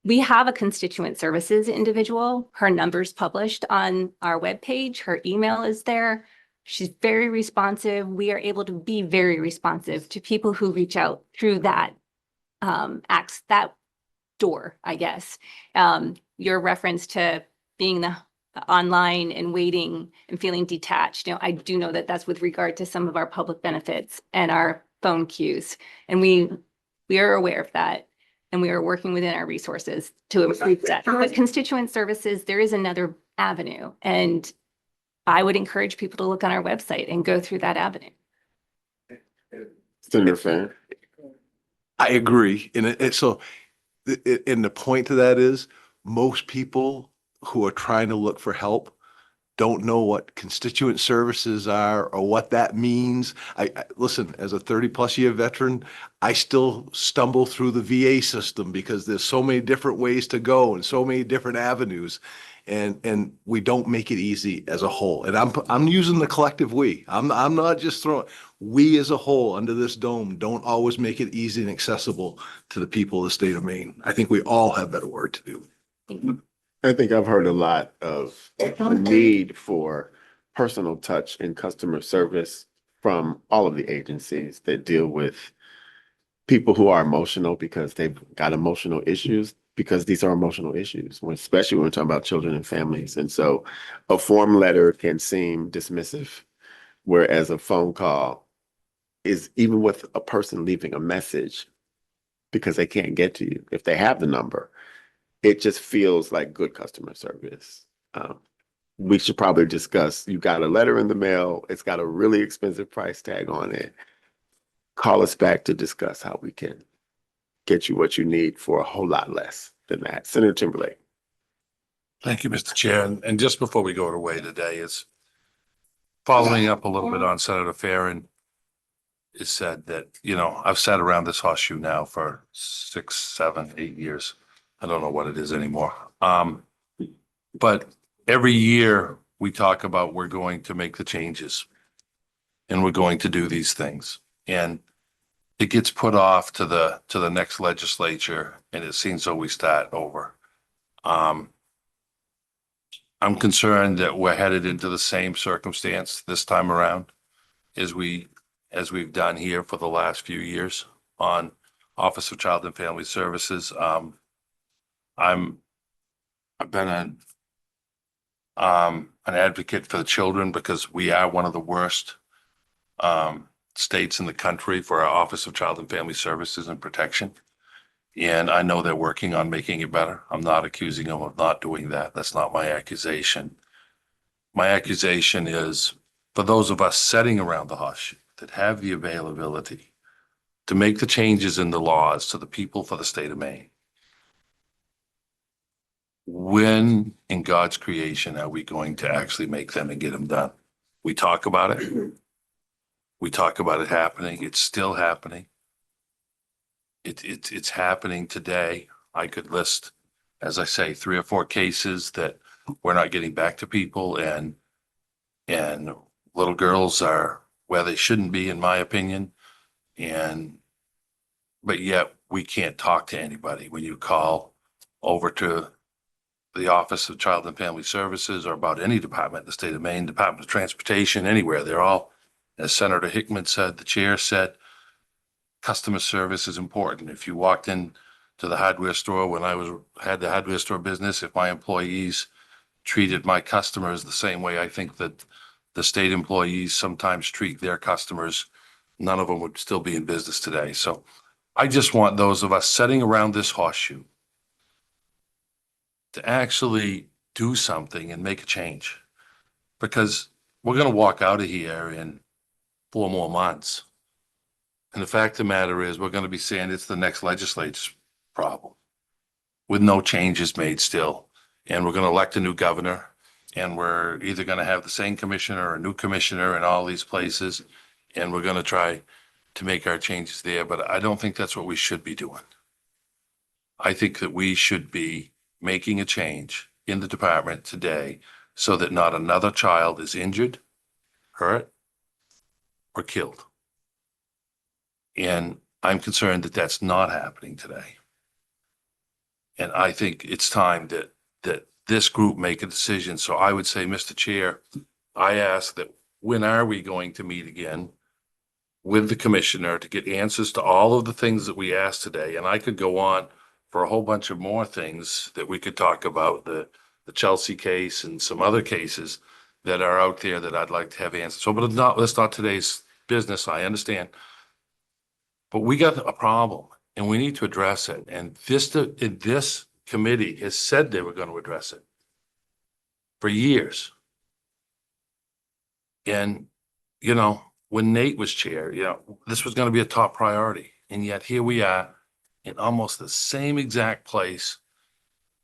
We have a constituent services individual. Her number's published on our webpage. Her email is there. She's very responsive. We are able to be very responsive to people who reach out through that that door, I guess. Your reference to being online and waiting and feeling detached. I do know that that's with regard to some of our public benefits and our phone queues. And we are aware of that. And we are working within our resources to improve that. But constituent services, there is another avenue. And I would encourage people to look on our website and go through that avenue. Senator Farren. I agree. And the point to that is most people who are trying to look for help don't know what constituent services are or what that means. Listen, as a 30+ year veteran, I still stumble through the VA system because there's so many different ways to go and so many different avenues. And we don't make it easy as a whole. And I'm using the collective we. I'm not just throwing, we as a whole under this dome don't always make it easy and accessible to the people of the state of Maine. I think we all have better work to do. I think I've heard a lot of the need for personal touch and customer service from all of the agencies that deal with people who are emotional because they've got emotional issues, because these are emotional issues, especially when we're talking about children and families. And so a form letter can seem dismissive, whereas a phone call is, even with a person leaving a message because they can't get to you, if they have the number, it just feels like good customer service. We should probably discuss, you got a letter in the mail, it's got a really expensive price tag on it. Call us back to discuss how we can get you what you need for a whole lot less than that. Senator Timberlake. Thank you, Mr. Chair. And just before we go away today, is following up a little bit on Senator Farren. Is said that, I've sat around this horseshoe now for 6, 7, 8 years. I don't know what it is anymore. But every year we talk about we're going to make the changes and we're going to do these things. And it gets put off to the next legislature, and it seems so we start over. I'm concerned that we're headed into the same circumstance this time around as we've done here for the last few years on Office of Child and Family Services. I've been an advocate for the children because we are one of the worst states in the country for our Office of Child and Family Services and Protection. And I know they're working on making it better. I'm not accusing them of not doing that. That's not my accusation. My accusation is for those of us sitting around the hush that have the availability to make the changes in the laws to the people for the state of Maine. When in God's creation are we going to actually make them and get them done? We talk about it. We talk about it happening. It's still happening. It's happening today. I could list, as I say, 3 or 4 cases that we're not getting back to people, and little girls are where they shouldn't be, in my opinion. But yet we can't talk to anybody when you call over to the Office of Child and Family Services or about any department in the state of Maine, Department of Transportation, anywhere. They're all, as Senator Hickman said, the chair said, customer service is important. If you walked in to the hardware store when I had the hardware store business, if my employees treated my customers the same way I think that the state employees sometimes treat their customers, none of them would still be in business today. So I just want those of us sitting around this horseshoe to actually do something and make a change, because we're going to walk out of here in 4 more months. And the fact of the matter is, we're going to be saying it's the next legislature's problem with no changes made still. And we're going to elect a new governor, and we're either going to have the same commissioner or a new commissioner in all these places. And we're going to try to make our changes there. But I don't think that's what we should be doing. I think that we should be making a change in the department today so that not another child is injured, hurt, or killed. And I'm concerned that that's not happening today. And I think it's time that this group make a decision. So I would say, Mr. Chair, I ask that when are we going to meet again with the commissioner to get answers to all of the things that we asked today? And I could go on for a whole bunch of more things that we could talk about, the Chelsea case and some other cases that are out there that I'd like to have answers. So, but that's not today's business. I understand. But we got a problem and we need to address it. And this committee has said they were going to address it for years. And, when Nate was chair, this was going to be a top priority. And yet here we are in almost the same exact place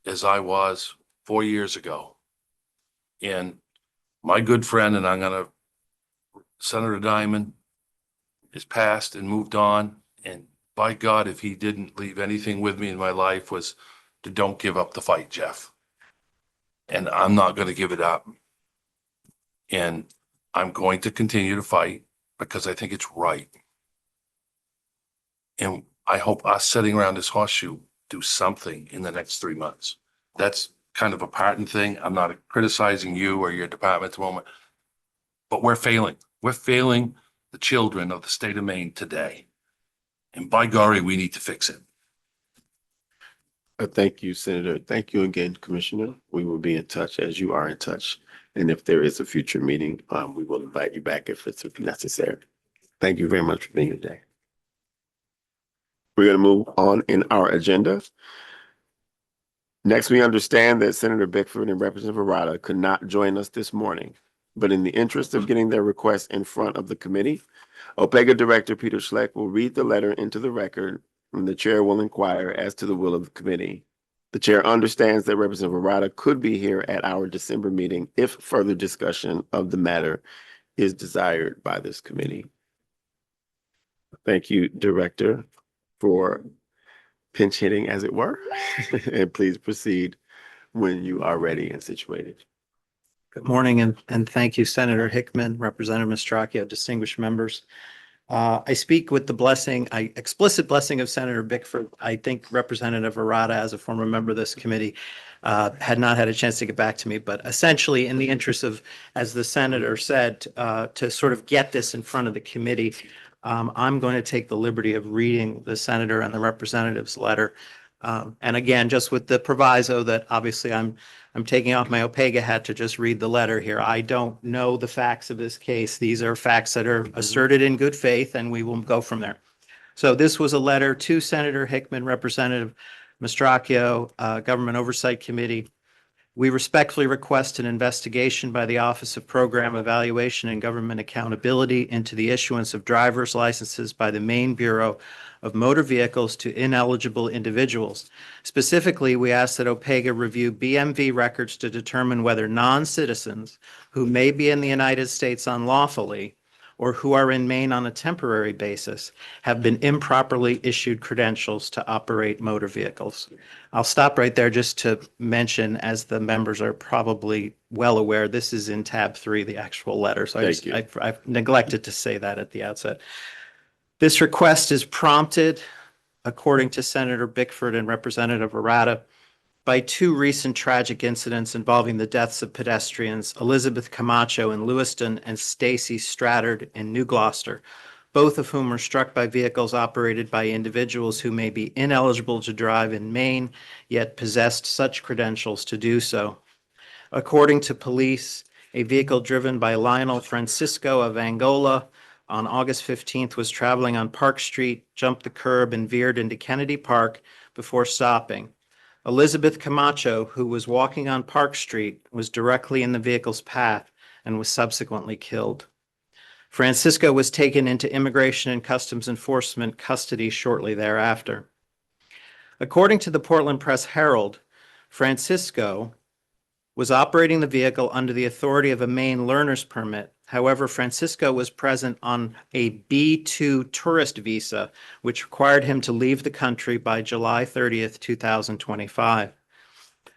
as I was 4 years ago. And my good friend, and Senator Diamond is passed and moved on. And by God, if he didn't leave anything with me in my life, was to don't give up the fight, Jeff. And I'm not going to give it up. And I'm going to continue to fight because I think it's right. And I hope us sitting around this horseshoe do something in the next 3 months. That's kind of a parting thing. I'm not criticizing you or your department at the moment, but we're failing. We're failing the children of the state of Maine today. And by golly, we need to fix it. Thank you, Senator. Thank you again, Commissioner. We will be in touch as you are in touch. And if there is a future meeting, we will invite you back if it's necessary. Thank you very much for being here today. We're going to move on in our agenda. Next, we understand that Senator Bickford and Representative Arata could not join us this morning, but in the interest of getting their request in front of the committee, OPEGA Director Peter Schleck will read the letter into the record, and the chair will inquire as to the will of the committee. The chair understands that Representative Arata could be here at our December meeting if further discussion of the matter is desired by this committee. Thank you, Director, for pinch hitting, as it were, and please proceed when you are ready and situated. Good morning, and thank you, Senator Hickman, Representative Mastracchio, distinguished members. I speak with the explicit blessing of Senator Bickford. I think Representative Arata, as a former member of this committee, had not had a chance to get back to me, but essentially in the interest of, as the senator said, to sort of get this in front of the committee, I'm going to take the liberty of reading the senator and the representative's letter. And again, just with the proviso that obviously I'm taking off my OPEGA hat to just read the letter here. I don't know the facts of this case. These are facts that are asserted in good faith, and we will go from there. So this was a letter to Senator Hickman, Representative Mastracchio, Government Oversight Committee. We respectfully request an investigation by the Office of Program Evaluation and Government Accountability into the issuance of driver's licenses by the Maine Bureau of Motor Vehicles to ineligible individuals. Specifically, we ask that OPEGA review BMV records to determine whether non-citizens who may be in the United States unlawfully or who are in Maine on a temporary basis have been improperly issued credentials to operate motor vehicles. I'll stop right there just to mention, as the members are probably well aware, this is in tab 3, the actual letter. So I've neglected to say that at the outset. This request is prompted, according to Senator Bickford and Representative Arata, by 2 recent tragic incidents involving the deaths of pedestrians, Elizabeth Camacho in Lewiston and Stacy Strattard in New Gloucester, both of whom were struck by vehicles operated by individuals who may be ineligible to drive in Maine, yet possessed such credentials to do so. According to police, a vehicle driven by Lionel Francisco of Angola on August 15th was traveling on Park Street, jumped the curb, and veered into Kennedy Park before stopping. Elizabeth Camacho, who was walking on Park Street, was directly in the vehicle's path and was subsequently killed. Francisco was taken into Immigration and Customs Enforcement custody shortly thereafter. According to the Portland Press Herald, Francisco was operating the vehicle under the authority of a Maine learner's permit. However, Francisco was present on a B-2 tourist visa, which required him to leave the country by July 30th, 2025.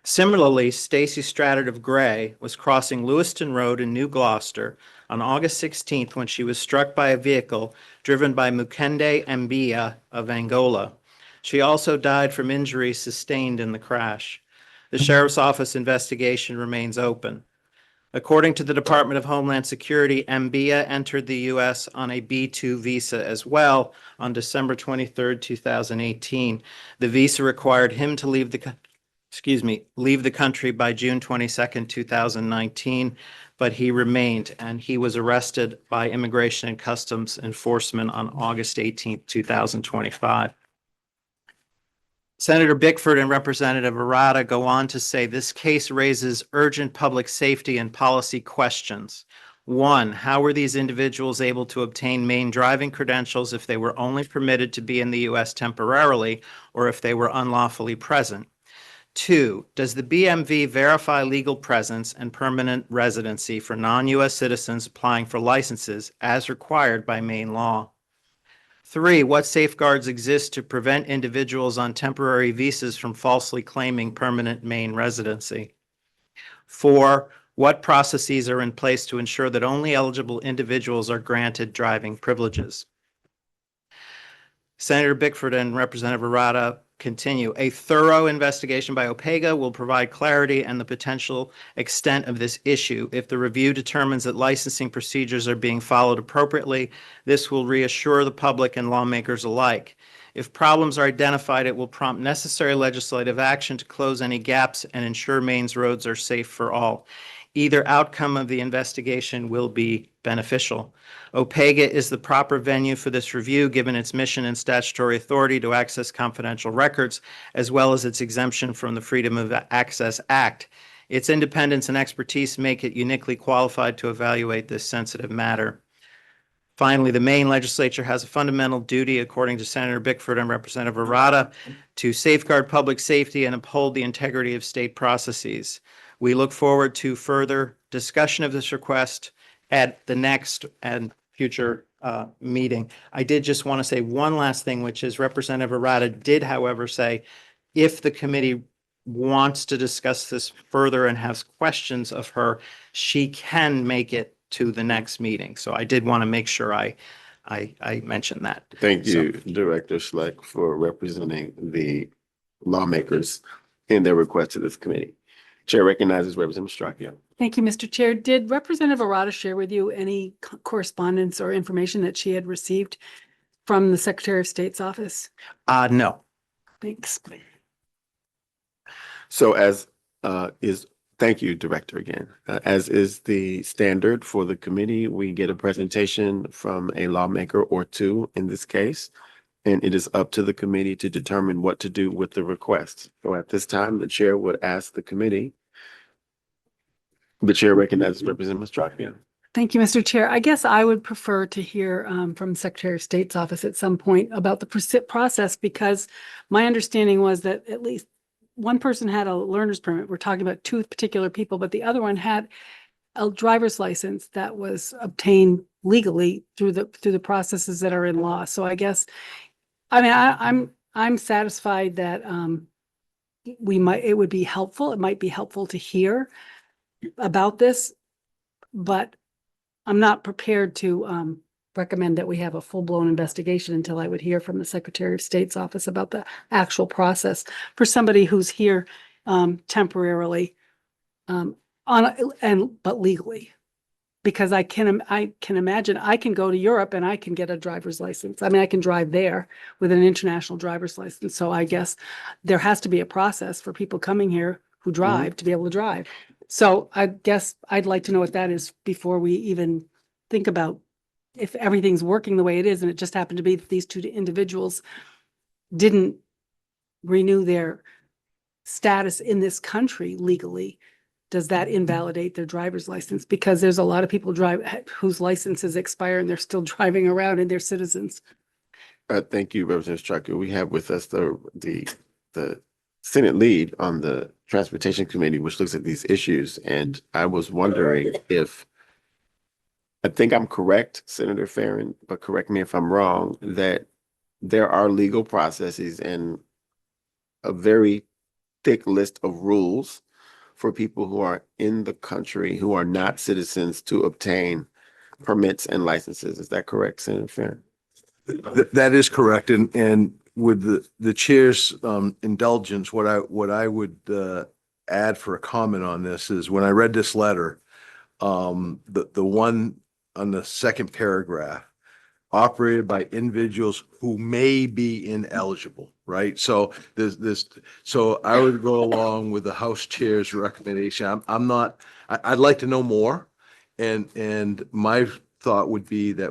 Similarly, Stacy Strattard of Gray was crossing Lewiston Road in New Gloucester on August 16th when she was struck by a vehicle driven by Mukende Mbia of Angola. She also died from injuries sustained in the crash. The Sheriff's Office investigation remains open. According to the Department of Homeland Security, Mbia entered the U.S. on a B-2 visa as well on December 23rd, 2018. The visa required him to leave the country by June 22nd, 2019, but he remained, and he was arrested by Immigration and Customs Enforcement on August 18th, 2025. Senator Bickford and Representative Arata go on to say this case raises urgent public safety and policy questions. One, how were these individuals able to obtain Maine driving credentials if they were only permitted to be in the U.S. temporarily or if they were unlawfully present? Two, does the BMV verify legal presence and permanent residency for non-U.S. citizens applying for licenses as required by Maine law? Three, what safeguards exist to prevent individuals on temporary visas from falsely claiming permanent Maine residency? Four, what processes are in place to ensure that only eligible individuals are granted driving privileges? Senator Bickford and Representative Arata continue. A thorough investigation by OPEGA will provide clarity and the potential extent of this issue. If the review determines that licensing procedures are being followed appropriately, this will reassure the public and lawmakers alike. If problems are identified, it will prompt necessary legislative action to close any gaps and ensure Maine's roads are safe for all. Either outcome of the investigation will be beneficial. OPEGA is the proper venue for this review, given its mission and statutory authority to access confidential records, as well as its exemption from the Freedom of Access Act. Its independence and expertise make it uniquely qualified to evaluate this sensitive matter. Finally, the Maine legislature has a fundamental duty, according to Senator Bickford and Representative Arata, to safeguard public safety and uphold the integrity of state processes. We look forward to further discussion of this request at the next and future meeting. I did just want to say one last thing, which is Representative Arata did, however, say if the committee wants to discuss this further and has questions of her, she can make it to the next meeting. So I did want to make sure I mentioned that. Thank you, Director Schleck, for representing the lawmakers in their request to this committee. Chair recognizes Representative Stracchio. Thank you, Mr. Chair. Did Representative Arata share with you any correspondence or information that she had received from the Secretary of State's office? No. Thanks. So thank you, Director, again. As is the standard for the committee, we get a presentation from a lawmaker or two in this case, and it is up to the committee to determine what to do with the request. So at this time, the chair would ask the committee. The chair recognizes Representative Stracchio. Thank you, Mr. Chair. I guess I would prefer to hear from Secretary of State's office at some point about the process, because my understanding was that at least one person had a learner's permit. We're talking about two particular people, but the other one had a driver's license that was obtained legally through the processes that are in law. So I guess, I'm satisfied that it would be helpful. It might be helpful to hear about this, but I'm not prepared to recommend that we have a full-blown investigation until I would hear from the Secretary of State's office about the actual process for somebody who's here temporarily but legally. Because I can imagine I can go to Europe and I can get a driver's license. I mean, I can drive there with an international driver's license. So I guess there has to be a process for people coming here who drive to be able to drive. So I guess I'd like to know what that is before we even think about if everything's working the way it is, and it just happened to be that these two individuals didn't renew their status in this country legally. Does that invalidate their driver's license? Because there's a lot of people whose licenses expire and they're still driving around and they're citizens. Thank you, Representative Stracchio. We have with us the Senate lead on the Transportation Committee, which looks at these issues. And I was wondering if, I think I'm correct, Senator Farron, but correct me if I'm wrong, that there are legal processes and a very thick list of rules for people who are in the country who are not citizens to obtain permits and licenses. Is that correct, Senator Farron? That is correct. And with the chair's indulgence, what I would add for a comment on this is when I read this letter, the one on the second paragraph, operated by individuals who may be ineligible, right? So so I would go along with the House Chair's recommendation. I'd like to know more. And my thought would be that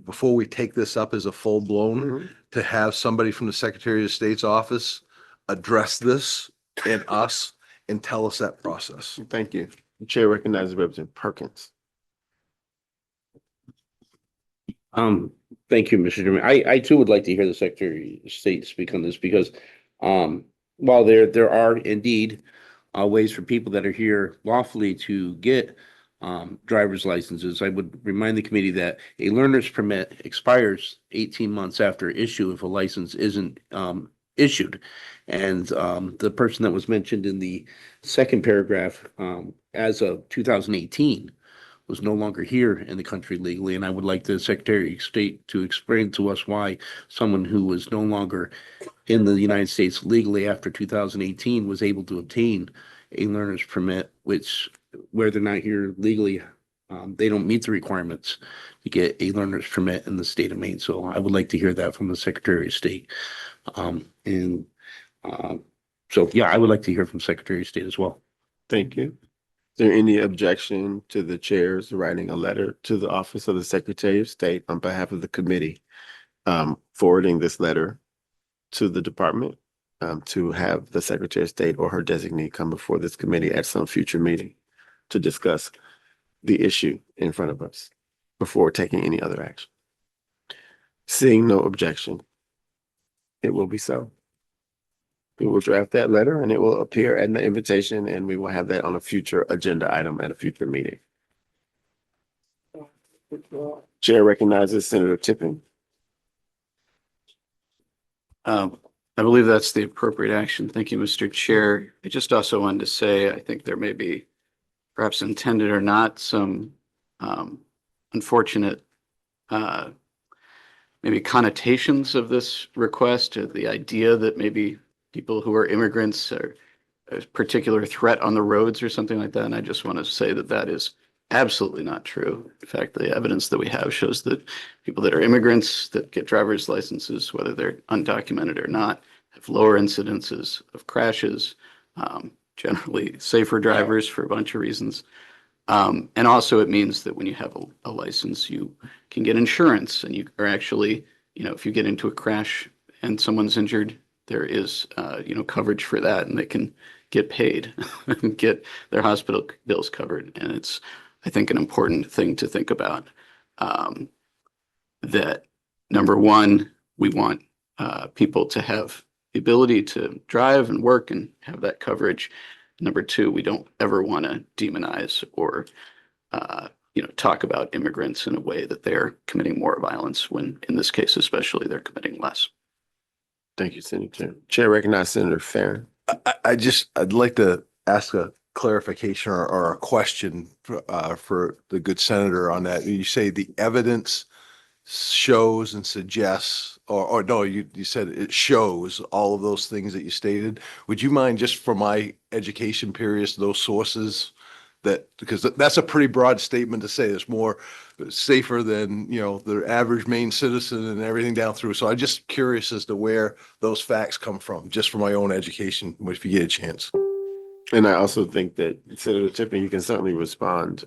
before we take this up as a full blown, to have somebody from the Secretary of State's office address this and us and tell us that process. Thank you. The chair recognizes Representative Perkins. Thank you, Mr. Chairman. I too would like to hear the Secretary of State speak on this because, while there are indeed ways for people that are here lawfully to get driver's licenses, I would remind the committee that a learner's permit expires 18 months after issue if a license isn't issued. And the person that was mentioned in the second paragraph, as of 2018, was no longer here in the country legally, and I would like the Secretary of State to explain to us why someone who was no longer in the United States legally after 2018 was able to obtain a learner's permit, which, where they're not here legally, they don't meet the requirements to get a learner's permit in the state of Maine. So I would like to hear that from the Secretary of State. So yeah, I would like to hear from Secretary of State as well. Thank you. Is there any objection to the chairs writing a letter to the Office of the Secretary of State on behalf of the committee, forwarding this letter to the department, to have the Secretary of State or her designee come before this committee at some future meeting to discuss the issue in front of us before taking any other action? Seeing no objection, it will be so. We will draft that letter and it will appear in the invitation, and we will have that on a future agenda item at a future meeting. Chair recognizes Senator Tipping. I believe that's the appropriate action. Thank you, Mr. Chair. I just also wanted to say, I think there may be, perhaps intended or not, some unfortunate maybe connotations of this request, or the idea that maybe people who are immigrants are a particular threat on the roads or something like that. And I just want to say that that is absolutely not true. In fact, the evidence that we have shows that people that are immigrants that get driver's licenses, whether they're undocumented or not, have lower incidences of crashes, generally safer drivers for a bunch of reasons. And also it means that when you have a license, you can get insurance, and you are actually, if you get into a crash and someone's injured, there is, coverage for that, and they can get paid and get their hospital bills covered. And it's, I think, an important thing to think about, that number one, we want people to have the ability to drive and work and have that coverage. Number two, we don't ever want to demonize or, talk about immigrants in a way that they're committing more violence when, in this case especially, they're committing less. Thank you, Senator. Chair recognizes Senator Farren. I'd like to ask a clarification or a question for the good senator on that. You say the evidence shows and suggests, or no, you said it shows all of those things that you stated. Would you mind, just for my education periods, those sources, that, because that's a pretty broad statement to say it's more safer than, the average Maine citizen and everything down through. So I'm just curious as to where those facts come from, just for my own education, if you get a chance. And I also think that Senator Tipping, you can certainly respond.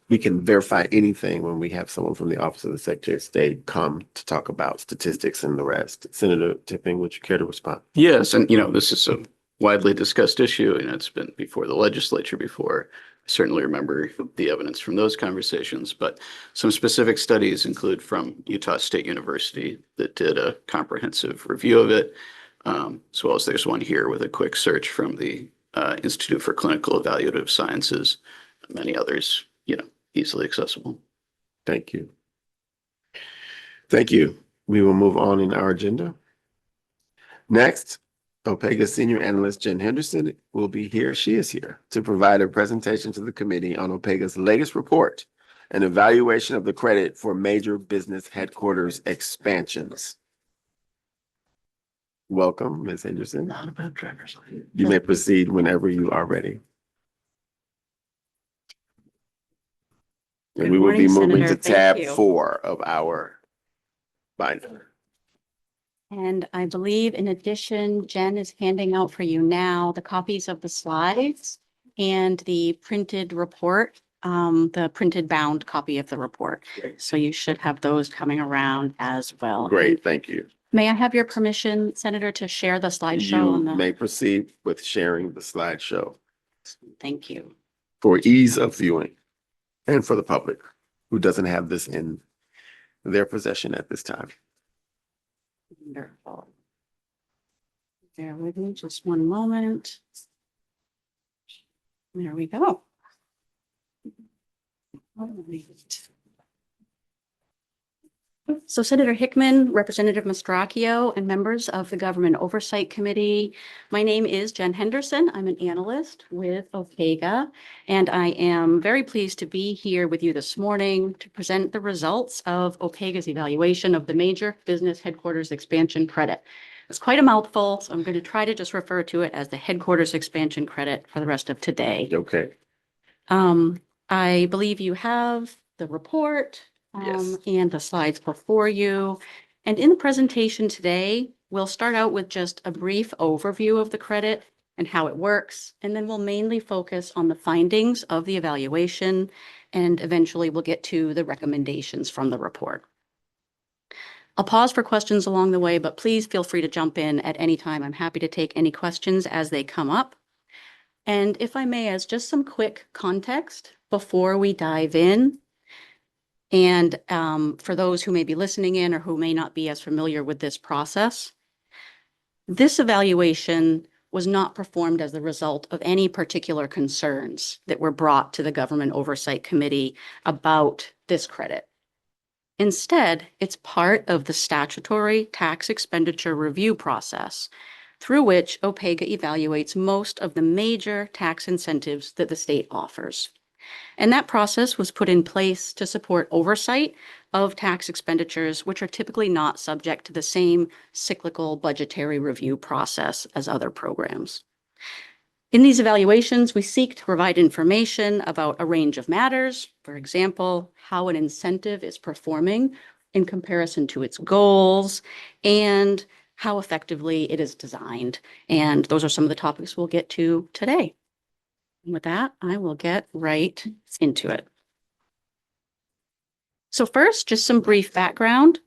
We can verify anything when we have someone from the Office of the Secretary of State come to talk about statistics and the rest. Senator Tipping, would you care to respond? Yes, and this is a widely discussed issue, and it's been before the legislature before. I certainly remember the evidence from those conversations, but some specific studies include from Utah State University that did a comprehensive review of it, as well as there's one here with a quick search from the Institute for Clinical Evaluative Sciences, and many others, easily accessible. Thank you. Thank you. We will move on in our agenda. Next, OPEGA Senior Analyst Jen Henderson will be here. She is here to provide a presentation to the committee on OPEGA's latest report, an evaluation of the credit for major business headquarters expansions. Welcome, Ms. Henderson. Not about drivers. You may proceed whenever you are ready. And Good we will be morning, moving to Senator. Thank tab you. 4 of our binder. And I believe in addition, Jen is handing out for you now the copies of the slides and the printed report, the printed bound copy of the report. So you should have those coming around as well. Great, thank you. May I have your permission, Senator, to share the slideshow on You the? may proceed with sharing the slideshow Thank you. for ease of viewing and for the public who doesn't have this in their possession at this time. Wonderful. Bear with me just one moment. There we go. All right. So Senator Hickman, Representative Mastracchio, and members of the Government Oversight Committee. My name is Jen Henderson. I'm an analyst with OPEGA, and I am very pleased to be here with you this morning to present the results of OPEGA's evaluation of the Major Business Headquarters Expansion Credit. It's quite a mouthful, so I'm going to try to just refer to it as the Headquarters Expansion Credit for the rest of today. Okay. I believe you have the report. Yes. And the slides before you. And in the presentation today, we'll start out with just a brief overview of the credit and how it works. And then we'll mainly focus on the findings of the evaluation. And eventually we'll get to the recommendations from the report. I'll pause for questions along the way, but please feel free to jump in at any time. I'm happy to take any questions as they come up. And if I may, as just some quick context before we dive in, and for those who may be listening in or who may not be as familiar with this process, this evaluation was not performed as the result of any particular concerns that were brought to the Government Oversight Committee about this credit. Instead, it's part of the statutory tax expenditure review process through which OPEGA evaluates most of the major tax incentives that the state offers. And that process was put in place to support oversight of tax expenditures, which are typically not subject to the same cyclical budgetary review process as other programs. In these evaluations, we seek to provide information about a range of matters, for example, how an incentive is performing in comparison to its goals and how effectively it is designed. And those are some of the topics we'll get to today. And with that, I will get right into it. So first, just some brief background.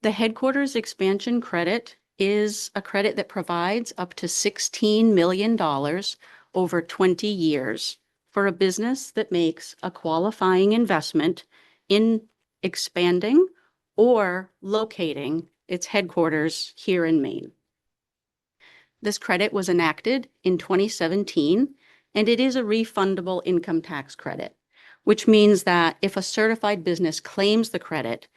The Headquarters Expansion Credit is a credit that provides up to $16 million over 20 years for a business that makes a qualifying investment in expanding or locating its headquarters here in Maine. This credit was enacted in 2017. And it is a refundable income tax credit, which means that if a certified business claims the credit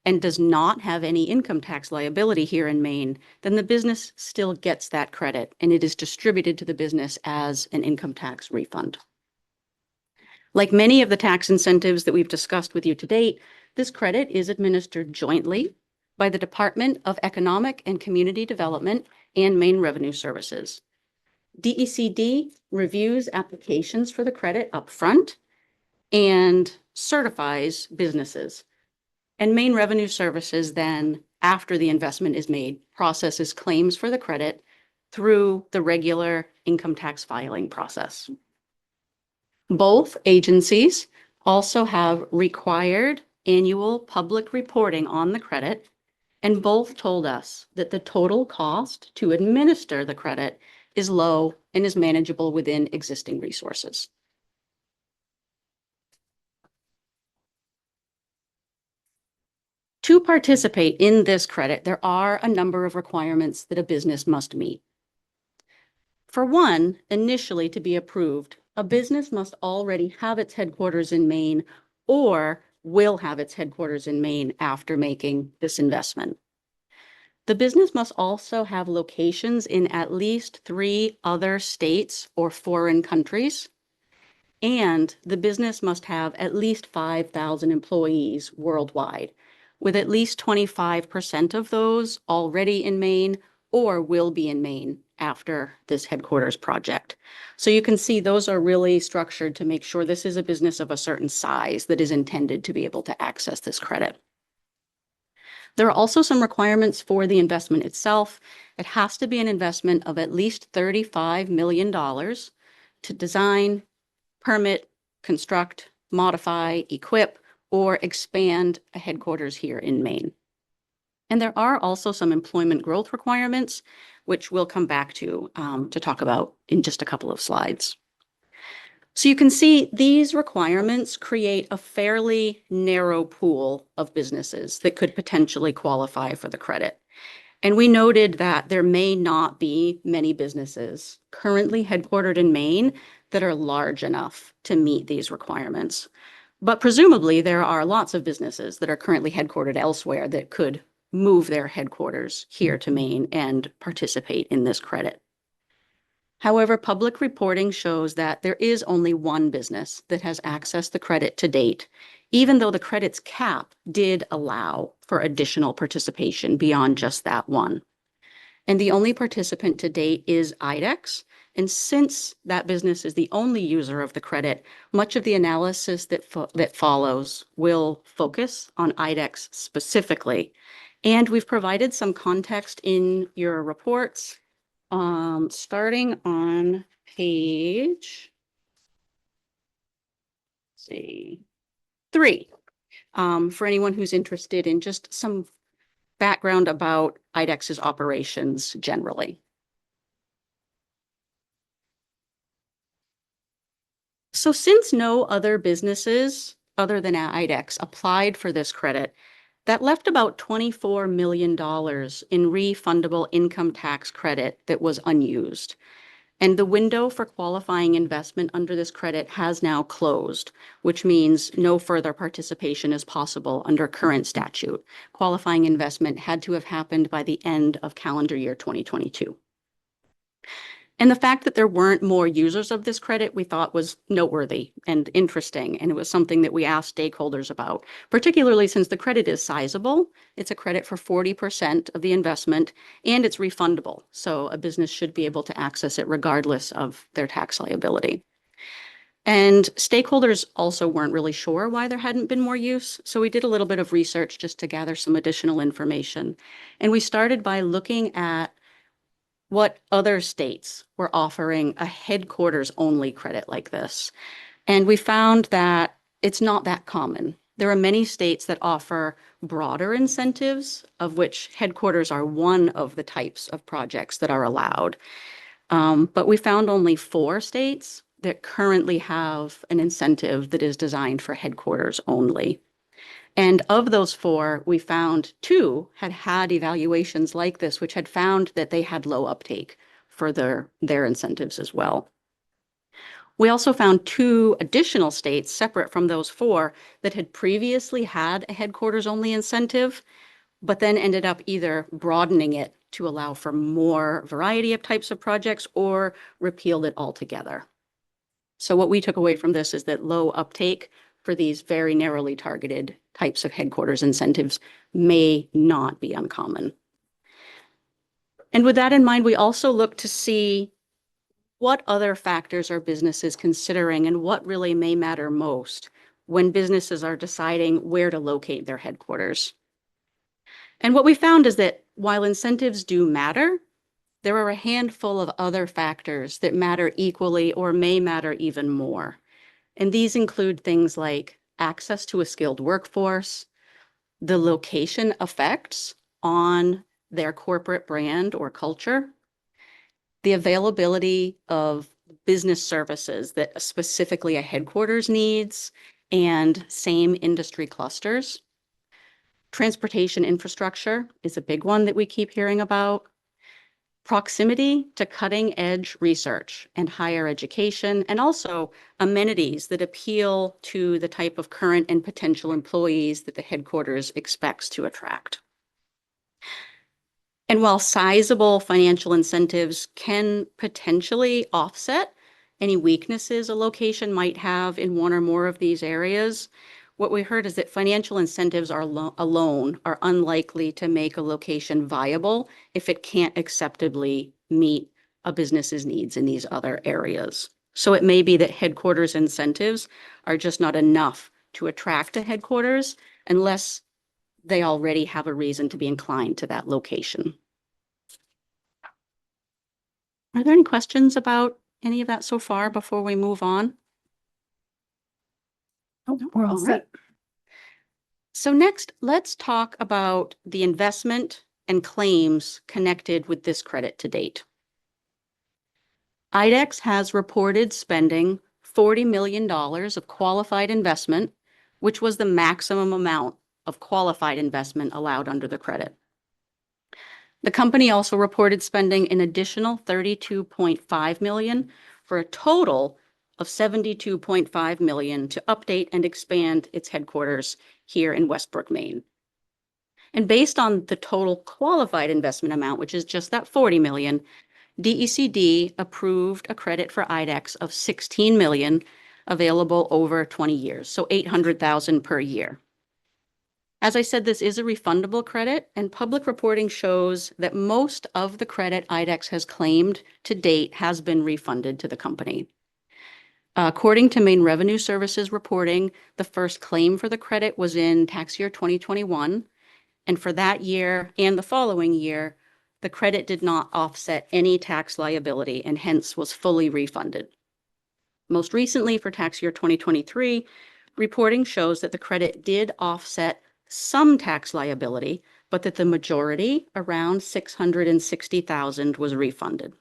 and does not have any income tax liability here in Maine, then the business still gets that credit and it is distributed to the business as an income tax refund. Like many of the tax incentives that we've discussed with you to date, this credit is administered jointly by the Department of Economic and Community Development and Maine Revenue Services. DECD reviews applications for the credit upfront and certifies businesses. And Maine Revenue Services then, after the investment is made, processes claims for the credit through the regular income tax filing process. Both agencies also have required annual public reporting on the credit, and both told us that the total cost to administer the credit is low and is manageable within existing resources. To participate in this credit, there are a number of requirements that a business must meet. For one, initially to be approved, a business must already have its headquarters in Maine or will have its headquarters in Maine after making this investment. The business must also have locations in at least 3 other states or foreign countries, and the business must have at least 5,000 employees worldwide, with at least 25% of those already in Maine or will be in Maine after this headquarters project. So you can see those are really structured to make sure this is a business of a certain size that is intended to be able to access this credit. There are also some requirements for the investment itself. It has to be an investment of at least $35 million to design, permit, construct, modify, equip, or expand a headquarters here in Maine. And there are also some employment growth requirements, which we'll come back to talk about in just a couple of slides. So you can see these requirements create a fairly narrow pool of businesses that could potentially qualify for the credit. And we noted that there may not be many businesses currently headquartered in Maine that are large enough to meet these requirements. But presumably there are lots of businesses that are currently headquartered elsewhere that could move their headquarters here to Maine and participate in this credit. However, public reporting shows that there is only one business that has accessed the credit to date, even though the credit's cap did allow for additional participation beyond just that one. And the only participant to date is IDEX. And since that business is the only user of the credit, much of the analysis that follows will focus on IDEX specifically. And we've provided some context in your reports. Starting on page, let's see, 3, for anyone who's interested in just some background about IDEX's operations generally. So since no other businesses other than IDEX applied for this credit, that left about $24 million in refundable income tax credit that was unused. And the window for qualifying investment under this credit has now closed, which means no further participation is possible under current statute. Qualifying investment had to have happened by the end of calendar year 2022. And the fact that there weren't more users of this credit we thought was noteworthy and interesting, and it was something that we asked stakeholders about, particularly since the credit is sizable. It's a credit for 40% of the investment, and it's refundable, so a business should be able to access it regardless of their tax liability. And stakeholders also weren't really sure why there hadn't been more use, so we did a little bit of research just to gather some additional information. And we started by looking at what other states were offering a headquarters-only credit like this. And we found that it's not that common. There are many states that offer broader incentives, of which headquarters are one of the types of projects that are allowed. But we found only 4 states that currently have an incentive that is designed for headquarters only. And of those 4, we found 2 had evaluations like this, which had found that they had low uptake for their incentives as well. We also found 2 additional states separate from those 4 that had previously had a headquarters only incentive, but then ended up either broadening it to allow for more variety of types of projects or repealed it altogether. So what we took away from this is that low uptake for these very narrowly targeted types of headquarters incentives may not be uncommon. And with that in mind, we also look to see what other factors are businesses considering and what really may matter most when businesses are deciding where to locate their headquarters. And what we found is that while incentives do matter, there are a handful of other factors that matter equally or may matter even more. And these include things like access to a skilled workforce, the location effects on their corporate brand or culture, the availability of business services that specifically a headquarters needs, and same industry clusters. Transportation infrastructure is a big one that we keep hearing about. Proximity to cutting edge research and higher education, and also amenities that appeal to the type of current and potential employees that the headquarters expects to attract. And while sizable financial incentives can potentially offset any weaknesses a location might have in one or more of these areas, what we heard is that financial incentives alone are unlikely to make a location viable if it can't acceptably meet a business's needs in these other areas. So it may be that headquarters incentives are just not enough to attract a headquarters unless they already have a reason to be inclined to that location. Are there any questions about any of that so far before we move on? Oh, we're all set. So next, let's talk about the investment and claims connected with this credit to date. IDEX has reported spending $40 million of qualified investment, which was the maximum amount of qualified investment allowed under the credit. The company also reported spending an additional $32.5 million for a total of $72.5 million to update and expand its headquarters here in Westbrook, Maine. And based on the total qualified investment amount, which is just that 40 million, DECD approved a credit for IDEX of 16 million available over 20 years, so 800,000 per year. As I said, this is a refundable credit, and public reporting shows that most of the credit IDEX has claimed to date has been refunded to the company. According to Maine Revenue Services reporting, the first claim for the credit was in tax year 2021. And for that year and the following year, the credit did not offset any tax liability and hence was fully refunded. Most recently, for tax year 2023, reporting shows that the credit did offset some tax liability, but that the majority, around 660,000, was refunded.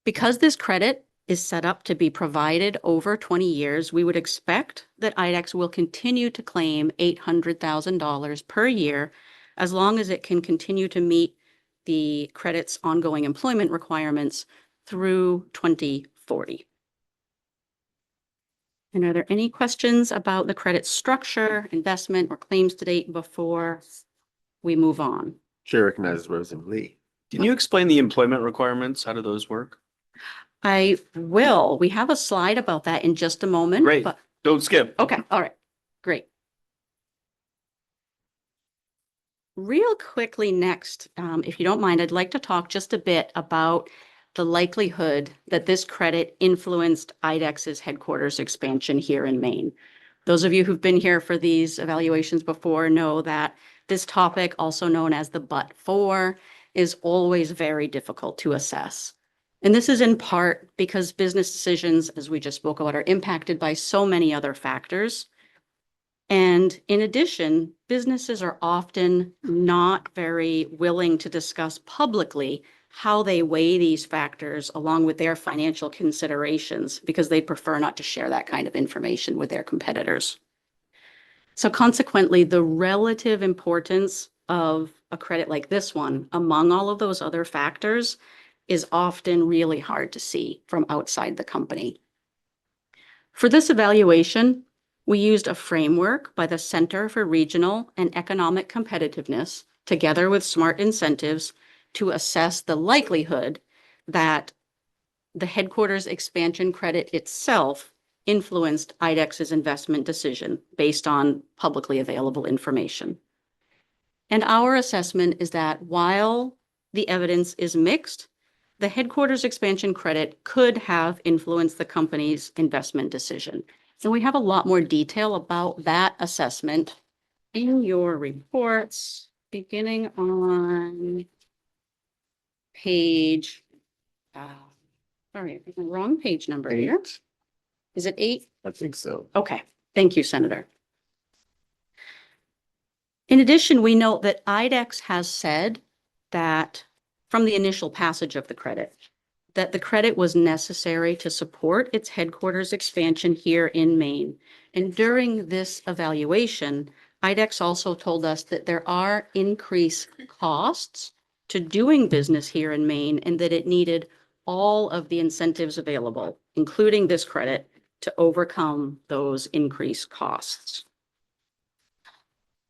Because this credit is set up to be provided over 20 years, we would expect that IDEX will continue to claim $800,000 per year as long as it can continue to meet the credit's ongoing employment requirements through 2040. And are there any questions about the credit structure, investment, or claims to date before we move on? Chair recognizes Representative Lee. Can you explain the employment requirements? How do those work? I will. We have a slide about that in just a moment. Great. But Don't skip. okay, all right, great. Real quickly next, if you don't mind, I'd like to talk just a bit about the likelihood that this credit influenced IDEX's headquarters expansion here in Maine. Those of you who've been here for these evaluations before know that this topic, also known as the but for, is always very difficult to assess. And this is in part because business decisions, as we just spoke about, are impacted by so many other factors. And in addition, businesses are often not very willing to discuss publicly how they weigh these factors along with their financial considerations because they prefer not to share that kind of information with their competitors. So consequently, the relative importance of a credit like this one among all of those other factors is often really hard to see from outside the company. For this evaluation, we used a framework by the Center for Regional and Economic Competitiveness, together with Smart Incentives, to assess the likelihood that the headquarters expansion credit itself influenced IDEX's investment decision based on publicly available information. And our assessment is that while the evidence is mixed, the headquarters expansion credit could have influenced the company's investment decision. And we have a lot more detail about that assessment in your reports, beginning on page, sorry, the wrong page number here. Is it 8? I think so. Okay, thank you, Senator. In addition, we note that IDEX has said that from the initial passage of the credit, that the credit was necessary to support its headquarters expansion here in Maine. And during this evaluation, IDEX also told us that there are increased costs to doing business here in Maine and that it needed all of the incentives available, including this credit, to overcome those increased costs.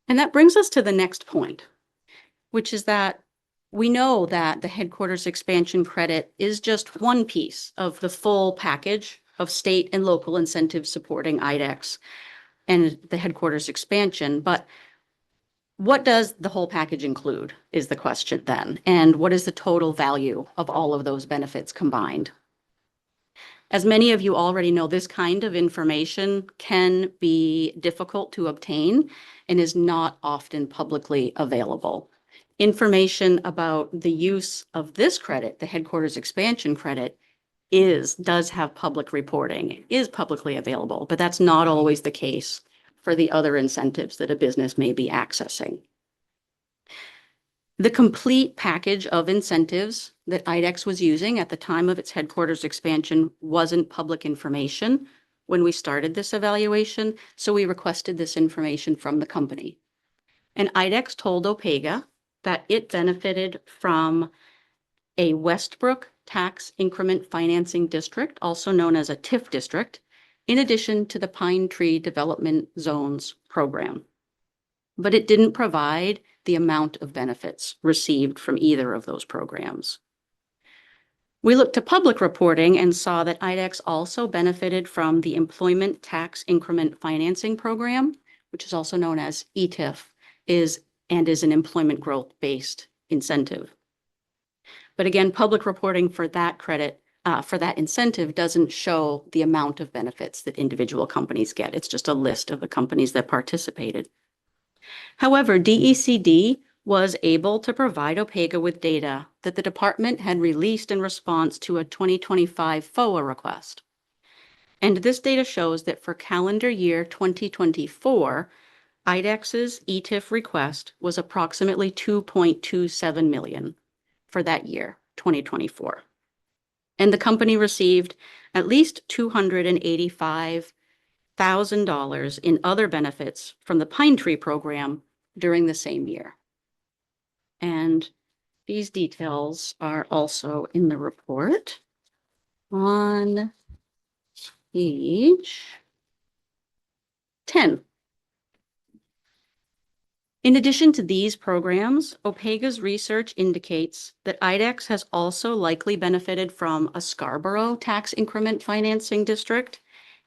And that brings us to the next point, which is that we know that the headquarters expansion credit is just one piece of the full package of state and local incentives supporting IDEX and the headquarters expansion. But what does the whole package include is the question then. And what is the total value of all of those benefits combined? As many of you already know, this kind of information can be difficult to obtain and is not often publicly available. Information about the use of this credit, the headquarters expansion credit, does have public reporting. It is publicly available, but that's not always the case for the other incentives that a business may be accessing. The complete package of incentives that IDEX was using at the time of its headquarters expansion wasn't public information when we started this evaluation, so we requested this information from the company. And IDEX told Opega that it benefited from a Westbrook Tax Increment Financing District, also known as a TIF district, in addition to the Pine Tree Development Zones program. But it didn't provide the amount of benefits received from either of those programs. We looked to public reporting and saw that IDEX also benefited from the Employment Tax Increment Financing Program, which is also known as ETIF, is an employment growth-based incentive. But again, public reporting for that credit, for that incentive doesn't show the amount of benefits that individual companies get. It's just a list of the companies that participated. However, DECD was able to provide Opega with data that the department had released in response to a 2025 FOA request. And this data shows that for calendar year 2024, IDEX's ETIF request was approximately 2.27 million for that year, 2024. And the company received at least $285,000 in other benefits from the Pine Tree program during the same year. And these details are also in the report on page 10. In addition to these programs, Opega's research indicates that IDEX has also likely benefited from a Scarborough Tax Increment Financing District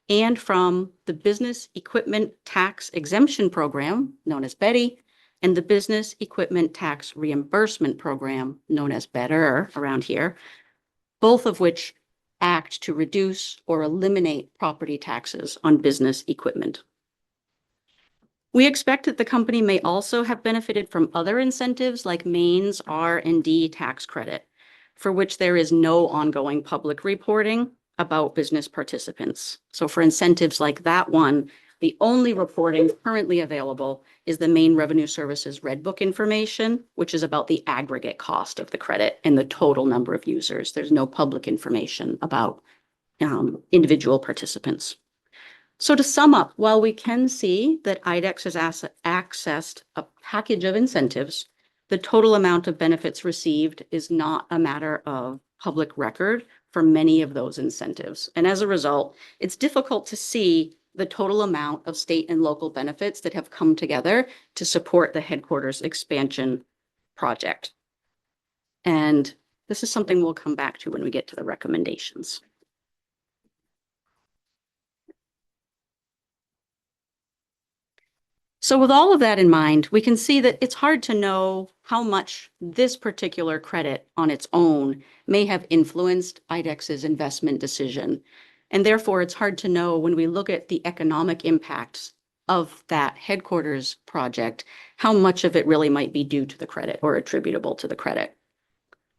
and from the Business Equipment Tax Exemption Program, known as BETI, and the Business Equipment Tax Reimbursement Program, known as BETR around here, both of which act to reduce or eliminate property taxes on business equipment. We expect that the company may also have benefited from other incentives like Maine's R&D tax credit, for which there is no ongoing public reporting about business participants. So for incentives like that one, the only reporting currently available is the Maine Revenue Services Red Book information, which is about the aggregate cost of the credit and the total number of users. There's no public information about individual participants. So to sum up, while we can see that IDEX has accessed a package of incentives, the total amount of benefits received is not a matter of public record for many of those incentives. And as a result, it's difficult to see the total amount of state and local benefits that have come together to support the headquarters expansion project. And this is something we'll come back to when we get to the recommendations. So with all of that in mind, we can see that it's hard to know how much this particular credit on its own may have influenced IDEX's investment decision. And therefore, it's hard to know when we look at the economic impacts of that headquarters project, how much of it really might be due to the credit or attributable to the credit.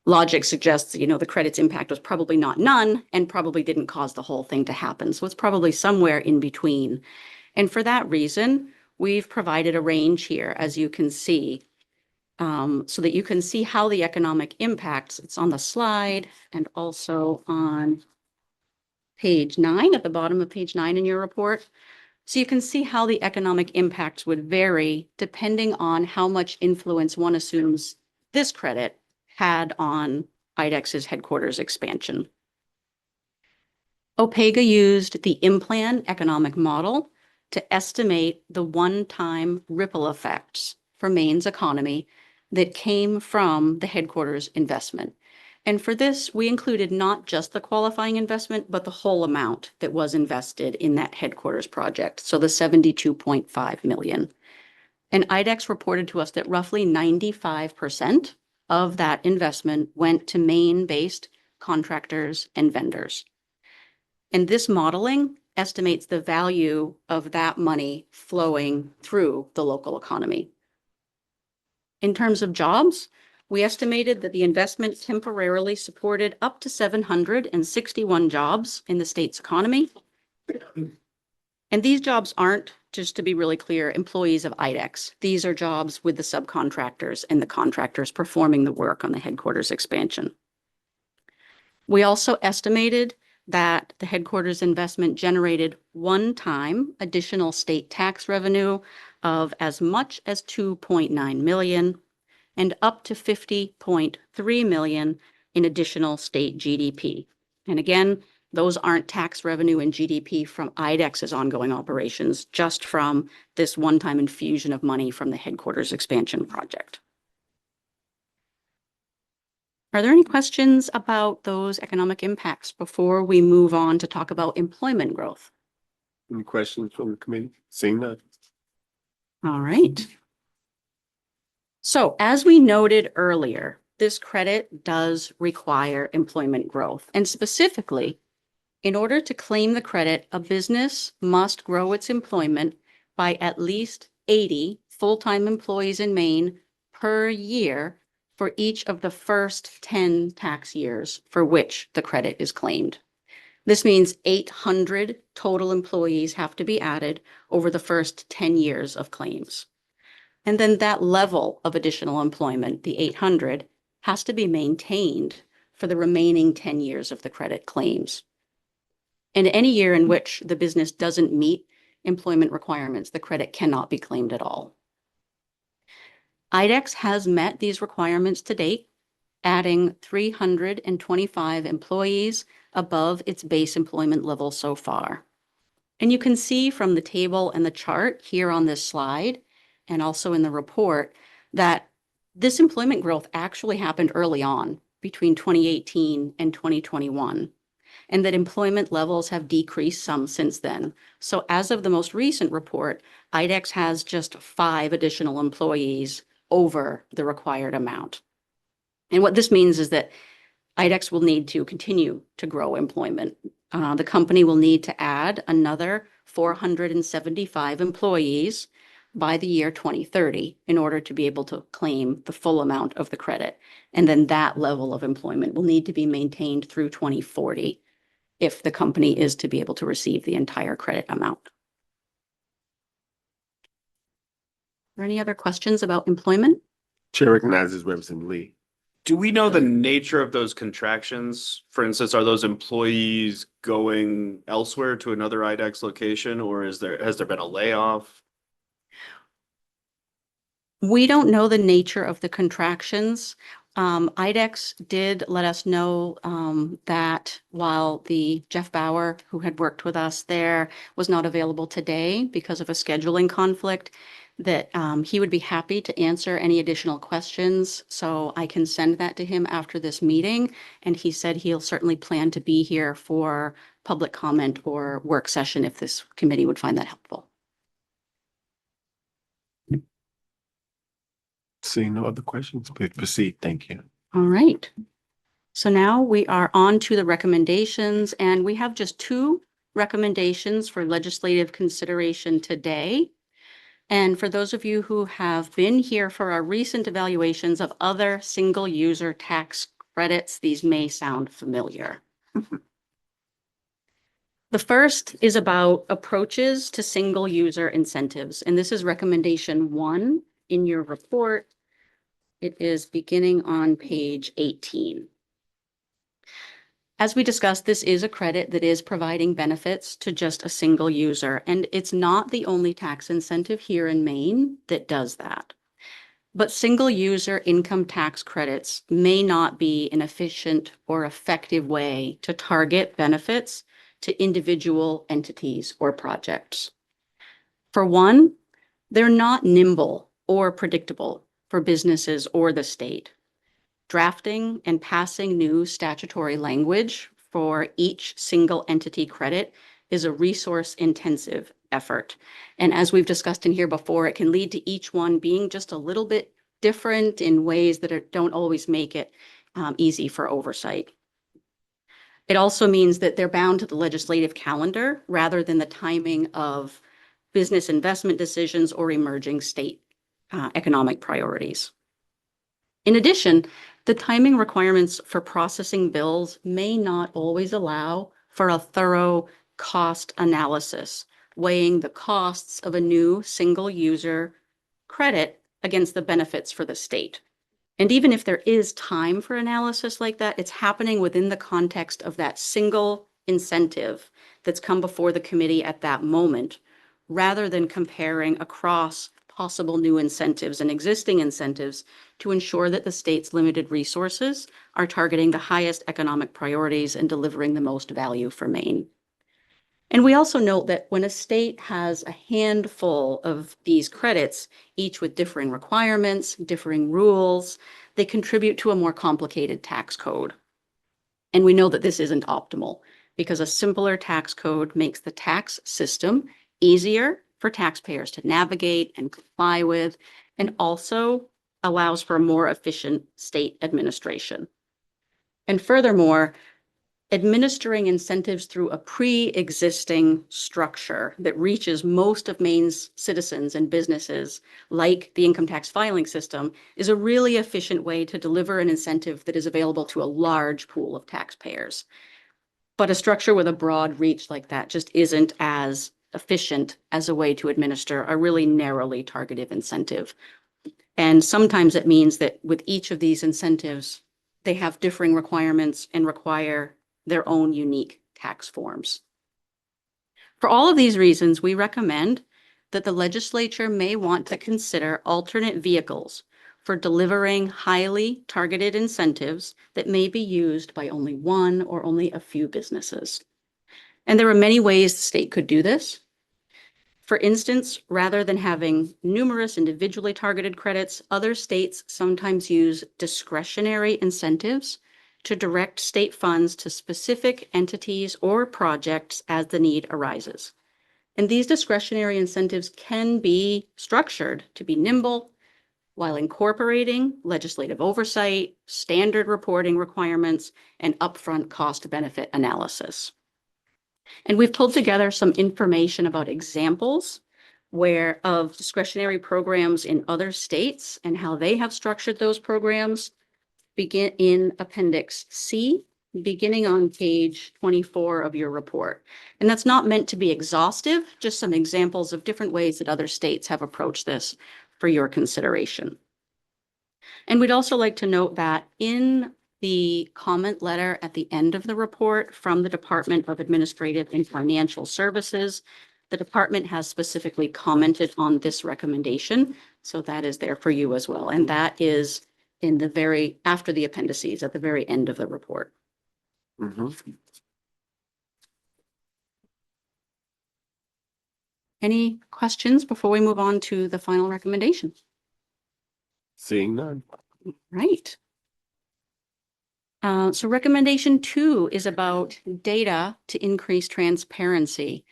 Logic suggests, the credit's impact was probably not none and probably didn't cause the whole thing to happen. So it's probably somewhere in between. And for that reason, we've provided a range here, as you can see, so that you can see how the economic impacts, it's on the slide and also on page 9, at the bottom of page 9 in your report. So you can see how the economic impacts would vary depending on how much influence one assumes this credit had on IDEX's headquarters expansion. Opega used the Implan economic model to estimate the one-time ripple effects for Maine's economy that came from the headquarters investment. And for this, we included not just the qualifying investment, but the whole amount that was invested in that headquarters project, so the 72.5 million. And IDEX reported to us that roughly 95% of that investment went to Maine-based contractors and vendors. And this modeling estimates the value of that money flowing through the local economy. In terms of jobs, we estimated that the investment temporarily supported up to 761 jobs in the state's economy. And these jobs aren't just to be really clear, employees of IDEX. These are jobs with the subcontractors and the contractors performing the work on the headquarters expansion. We also estimated that the headquarters investment generated one-time additional state tax revenue of as much as 2.9 million and up to 50.3 million in additional state GDP. And again, those aren't tax revenue and GDP from IDEX's ongoing operations, just from this one-time infusion of money from the headquarters expansion project. Are there any questions about those economic impacts before we move on to talk about employment growth? Any questions from the committee? Seeing none. All right. So as we noted earlier, this credit does require employment growth. And specifically, in order to claim the credit, a business must grow its employment by at least 80 full-time employees in Maine per year for each of the first 10 tax years for which the credit is claimed. This means 800 total employees have to be added over the first 10 years of claims. And then that level of additional employment, the 800, has to be maintained for the remaining 10 years of the credit claims. In any year in which the business doesn't meet employment requirements, the credit cannot be claimed at all. IDEX has met these requirements to date, adding 325 employees above its base employment level so far. And you can see from the table and the chart here on this slide, and also in the report, that this employment growth actually happened early on between 2018 and 2021, and that employment levels have decreased some since then. So as of the most recent report, IDEX has just 5 additional employees over the required amount. And what this means is that IDEX will need to continue to grow employment. The company will need to add another 475 employees by the year 2030 in order to be able to claim the full amount of the credit. And then that level of employment will need to be maintained through 2040 if the company is to be able to receive the entire credit amount. Are there any other questions about employment? Chair recognizes Representative Lee. Do we know the nature of those contractions? For instance, are those employees going elsewhere to another IDEX location, or has there been a layoff? We don't know the nature of the contractions. IDEX did let us know that while the Jeff Bauer, who had worked with us there, was not available today because of a scheduling conflict, that he would be happy to answer any additional questions. So I can send that to him after this meeting. And he said he'll certainly plan to be here for public comment or work session if this committee would find that helpful. Seeing no other questions, please proceed. Thank you. All right. So now we are on to the recommendations, and we have just 2 recommendations for legislative consideration today. And for those of you who have been here for our recent evaluations of other single-user tax credits, these may sound familiar. The first is about approaches to single-user incentives, and this is recommendation 1 in your report. It is beginning on page 18. As we discussed, this is a credit that is providing benefits to just a single user, and it's not the only tax incentive here in Maine that does that. But single user income tax credits may not be an efficient or effective way to target benefits to individual entities or projects. For one, they're not nimble or predictable for businesses or the state. Drafting and passing new statutory language for each single entity credit is a resource-intensive effort. And as we've discussed in here before, it can lead to each one being just a little bit different in ways that don't always make it easy for oversight. It also means that they're bound to the legislative calendar rather than the timing of business investment decisions or emerging state economic priorities. In addition, the timing requirements for processing bills may not always allow for a thorough cost analysis weighing the costs of a new single-user credit against the benefits for the state. And even if there is time for analysis like that, it's happening within the context of that single incentive that's come before the committee at that moment, rather than comparing across possible new incentives and existing incentives to ensure that the state's limited resources are targeting the highest economic priorities and delivering the most value for Maine. And we also note that when a state has a handful of these credits, each with differing requirements, differing rules, they contribute to a more complicated tax code. And we know that this isn't optimal because a simpler tax code makes the tax system easier for taxpayers to navigate and comply with, and also allows for a more efficient state administration. And furthermore, administering incentives through a pre-existing structure that reaches most of Maine's citizens and businesses, like the income tax filing system, is a really efficient way to deliver an incentive that is available to a large pool of taxpayers. But a structure with a broad reach like that just isn't as efficient as a way to administer a really narrowly targeted incentive. And sometimes it means that with each of these incentives, they have differing requirements and require their own unique tax forms. For all of these reasons, we recommend that the legislature may want to consider alternate vehicles for delivering highly targeted incentives that may be used by only one or only a few businesses. And there are many ways the state could do this. For instance, rather than having numerous individually targeted credits, other states sometimes use discretionary incentives to direct state funds to specific entities or projects as the need arises. And these discretionary incentives can be structured to be nimble while incorporating legislative oversight, standard reporting requirements, and upfront cost-benefit analysis. And we've pulled together some information about examples of discretionary programs in other states and how they have structured those programs. Begin in Appendix C, beginning on page 24 of your report. And that's not meant to be exhaustive, just some examples of different ways that other states have approached this for your consideration. And we'd also like to note that in the comment letter at the end of the report from the Department of Administrative and Financial Services, the department has specifically commented on this recommendation. So that is there for you as well. And that is in the after the appendices at the very end of the report. Any questions before we move on to the final recommendation? Seeing none. Right. So recommendation 2 is about data to increase transparency.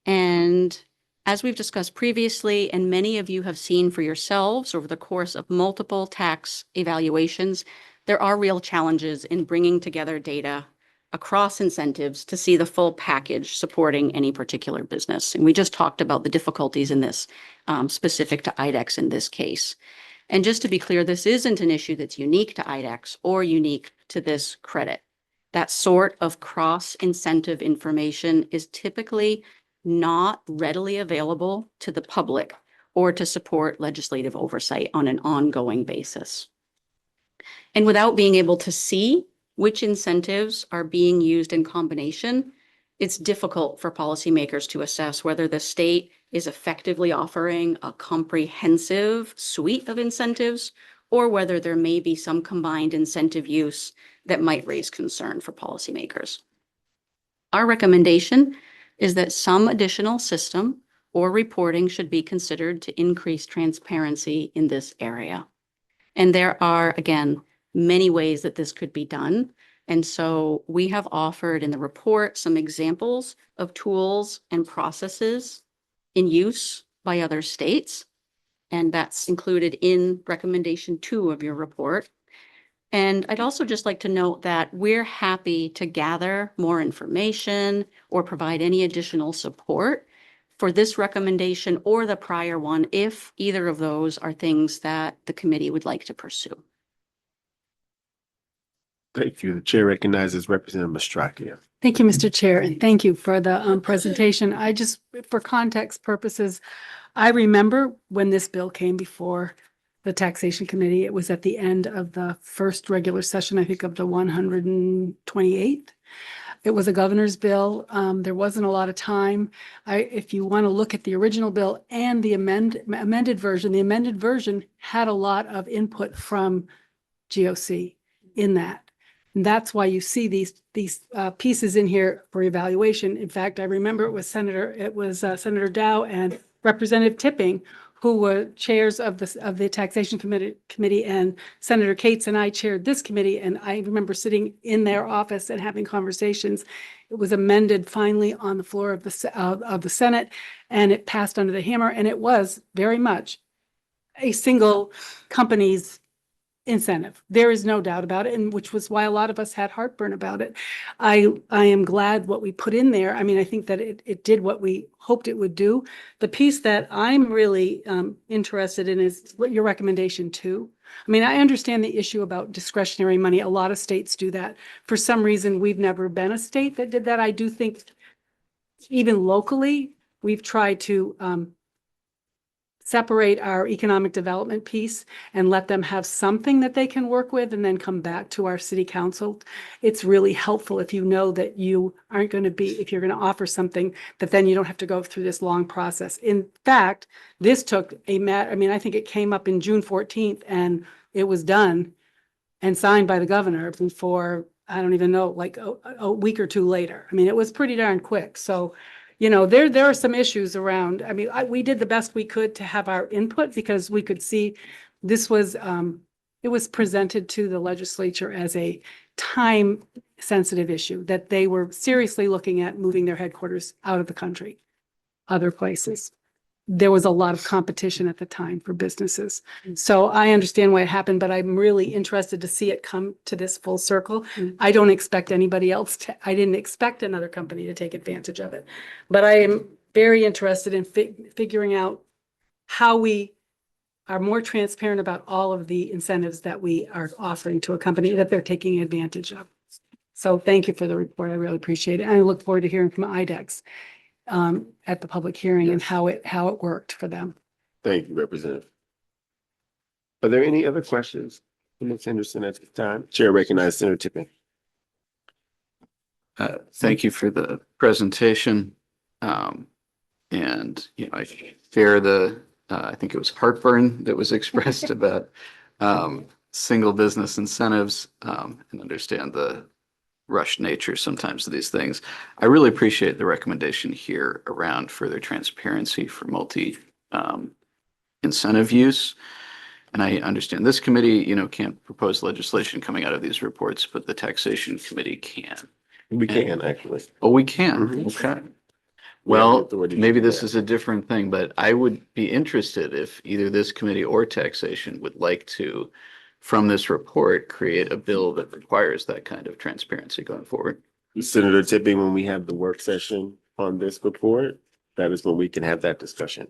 And as we've discussed previously, and many of you have seen for yourselves over the course of multiple tax evaluations, there are real challenges in bringing together data across incentives to see the full package supporting any particular business. And we just talked about the difficulties in this, specific to IDEX in this case. And just to be clear, this isn't an issue that's unique to IDEX or unique to this credit. That sort of cross-incentive information is typically not readily available to the public or to support legislative oversight on an ongoing basis. And without being able to see which incentives are being used in combination, it's difficult for policymakers to assess whether the state is effectively offering a comprehensive suite of incentives or whether there may be some combined incentive use that might raise concern for policymakers. Our recommendation is that some additional system or reporting should be considered to increase transparency in this area. And there are, again, many ways that this could be done. And so we have offered in the report some examples of tools and processes in use by other states. And that's included in recommendation 2 of your report. And I'd also just like to note that we're happy to gather more information or provide any additional support for this recommendation or the prior one, if either of those are things that the committee would like to pursue. Thank you. The chair recognizes Representative Mastracchio. Thank you, Mr. Chair, and thank you for the presentation. I just for context purposes, I remember when this bill came before the taxation committee, it was at the end of the first regular session, I think of the 128th. It was a governor's bill. There wasn't a lot of time. If you want to look at the original bill and the amended version had a lot of input from GOC in that. And that's why you see these pieces in here for evaluation. In fact, I remember it was Senator Dow and Representative Tipping, who were chairs of the taxation committee, and Senator Cates and I chaired this committee. And I remember sitting in their office and having conversations. It was amended finally on the floor of the Senate, and it passed under the hammer. And it was very much a single company's incentive. There is no doubt about it, and which was why a lot of us had heartburn about it. I am glad what we put in there. I mean, I think that it did what we hoped it would do. The piece that I'm really interested in is what your recommendation too. I mean, I understand the issue about discretionary money. A lot of states do that. For some reason, we've never been a state that did that. I do think even locally, we've tried to separate our economic development piece and let them have something that they can work with and then come back to our city council. It's really helpful if you know that you aren't going to be, if you're going to offer something, that then you don't have to go through this long process. In fact, this took I mean, I think it came up in June 14th and it was done and signed by the governor before, I don't even know, like a week or two later. I mean, it was pretty darn quick. So you know, there are some issues around. I mean, we did the best we could to have our input because we could see this was, it was presented to the legislature as a time sensitive issue that they were seriously looking at moving their headquarters out of the country, other places. There was a lot of competition at the time for businesses. So I understand why it happened, but I'm really interested to see it come to this full circle. I don't expect anybody else I didn't expect another company to take advantage of it. But I am very interested in figuring out how we are more transparent about all of the incentives that we are offering to a company that they're taking advantage of. So thank you for the report. I really appreciate it. And I look forward to hearing from IDEX at the public hearing and how it worked for them. Thank you, Representative. Are there any other questions for Ms. Henderson at this time? Chair recognizes Senator Tipping. Thank you for the presentation. And, you know, I share I think it was heartburn that was expressed about single business incentives and understand the rush nature sometimes of these things. I really appreciate the recommendation here around further transparency for multi incentive use. And I understand this committee, you know, can't propose legislation coming out of these reports, but the taxation committee can. We can actually. Oh, we can. Mhm. Okay. We have the Well, authority to maybe do this that. is a different thing, but I would be interested if either this committee or taxation would like to, from this report, create a bill that requires that kind of transparency going forward. Senator Tipping, when we have the work session on this report, that is when we can have that discussion.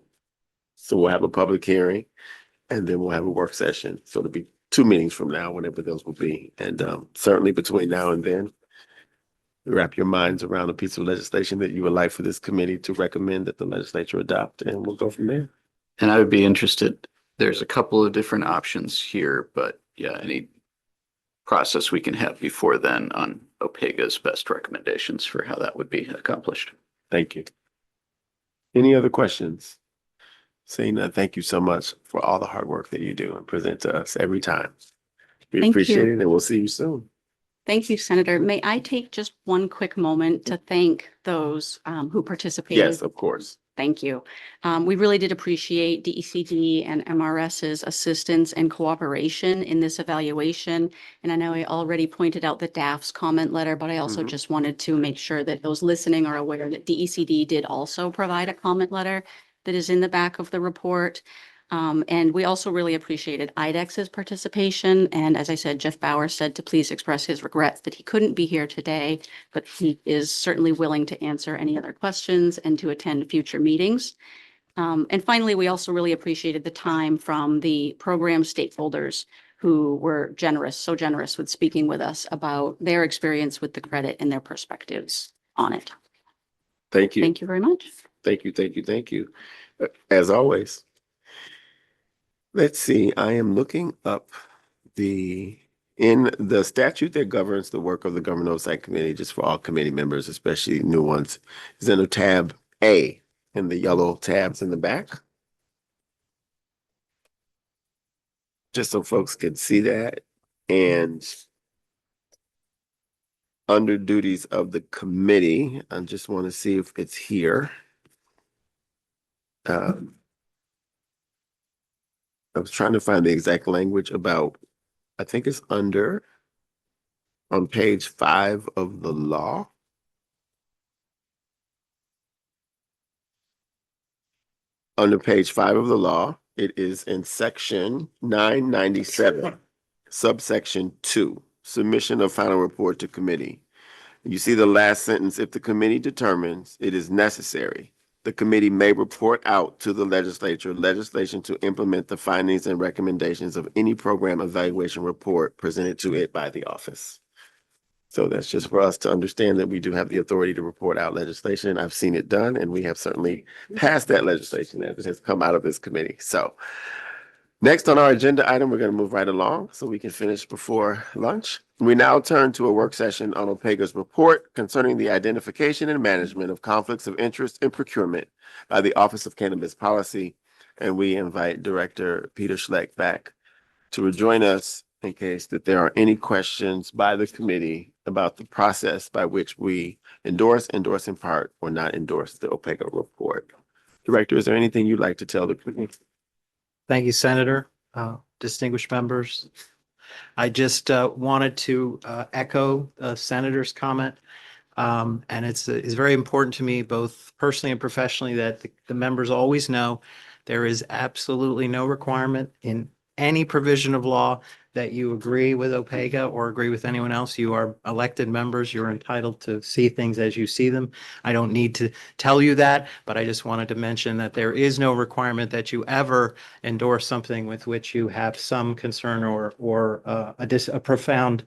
So we'll have a public hearing and then we'll have a work session. So it'll be 2 meetings from now, whenever those will be. And certainly between now and then, wrap your minds around a piece of legislation that you would like for this committee to recommend that the legislature adopt, and we'll go from there. And I would be interested, there's a couple of different options here, but yeah, any process we can have before then on OPEGA's best recommendations for how that would be accomplished. Thank you. Any other questions? Seeing none, thank you so much for all the hard work that you do and present to us every time. We Thank appreciate you. it, and we'll see you soon. Thank you, Senator. May I take just one quick moment to thank those who participated? Yes, of course. Thank you. We really did appreciate DECD and MRS's assistance and cooperation in this evaluation. And I know I already pointed out the DAF's comment letter, but I also just wanted to make sure that those listening are aware that DECD did also provide a comment letter that is in the back of the report. And we also really appreciated IDEX's participation. And as I said, Jeff Bauer said to please express his regrets that he couldn't be here today, but he is certainly willing to answer any other questions and to attend future meetings. And finally, we also really appreciated the time from the program stakeholders who were generous, so generous with speaking with us about their experience with the credit and their perspectives on it. Thank you. Thank you very much. Thank you, thank you, thank you. As always. Let's see, I am looking up in the statute that governs the work of the Government Oversight Committee, just for all committee members, especially new ones, is in a tab A in the yellow tabs in the back. Just so folks can see that. And under duties of the committee, I just want to see if it's here. I was trying to find the exact language about, I think it's on page 5 of the law. Under page 5 of the law, it is in section 997, subsection 2, submission of final report to committee. You see the last sentence, if the committee determines it is necessary, the committee may report out to the legislature legislation to implement the findings and recommendations of any program evaluation report presented to it by the office. So that's just for us to understand that we do have the authority to report out legislation. I've seen it done, and we have certainly passed that legislation that has come out of this committee. So next on our agenda item, we're going to move right along so we can finish before lunch. We now turn to a work session on OPEGA's report concerning the identification and management of conflicts of interest in procurement by the Office of Cannabis Policy. And we invite Director Peter Schleck back to rejoin us in case that there are any questions by the committee about the process by which we endorse in part, or not endorse the OPEGA report. Director, is there anything you'd like to tell the committee? Thank you, Senator, distinguished members. I just wanted to echo Senator's comment. And it's very important to me, both personally and professionally, that the members always know there is absolutely no requirement in any provision of law that you agree with OPEGA or agree with anyone else. You are elected members. You're entitled to see things as you see them. I don't need to tell you that, but I just wanted to mention that there is no requirement that you ever endorse something with which you have some concern or a profound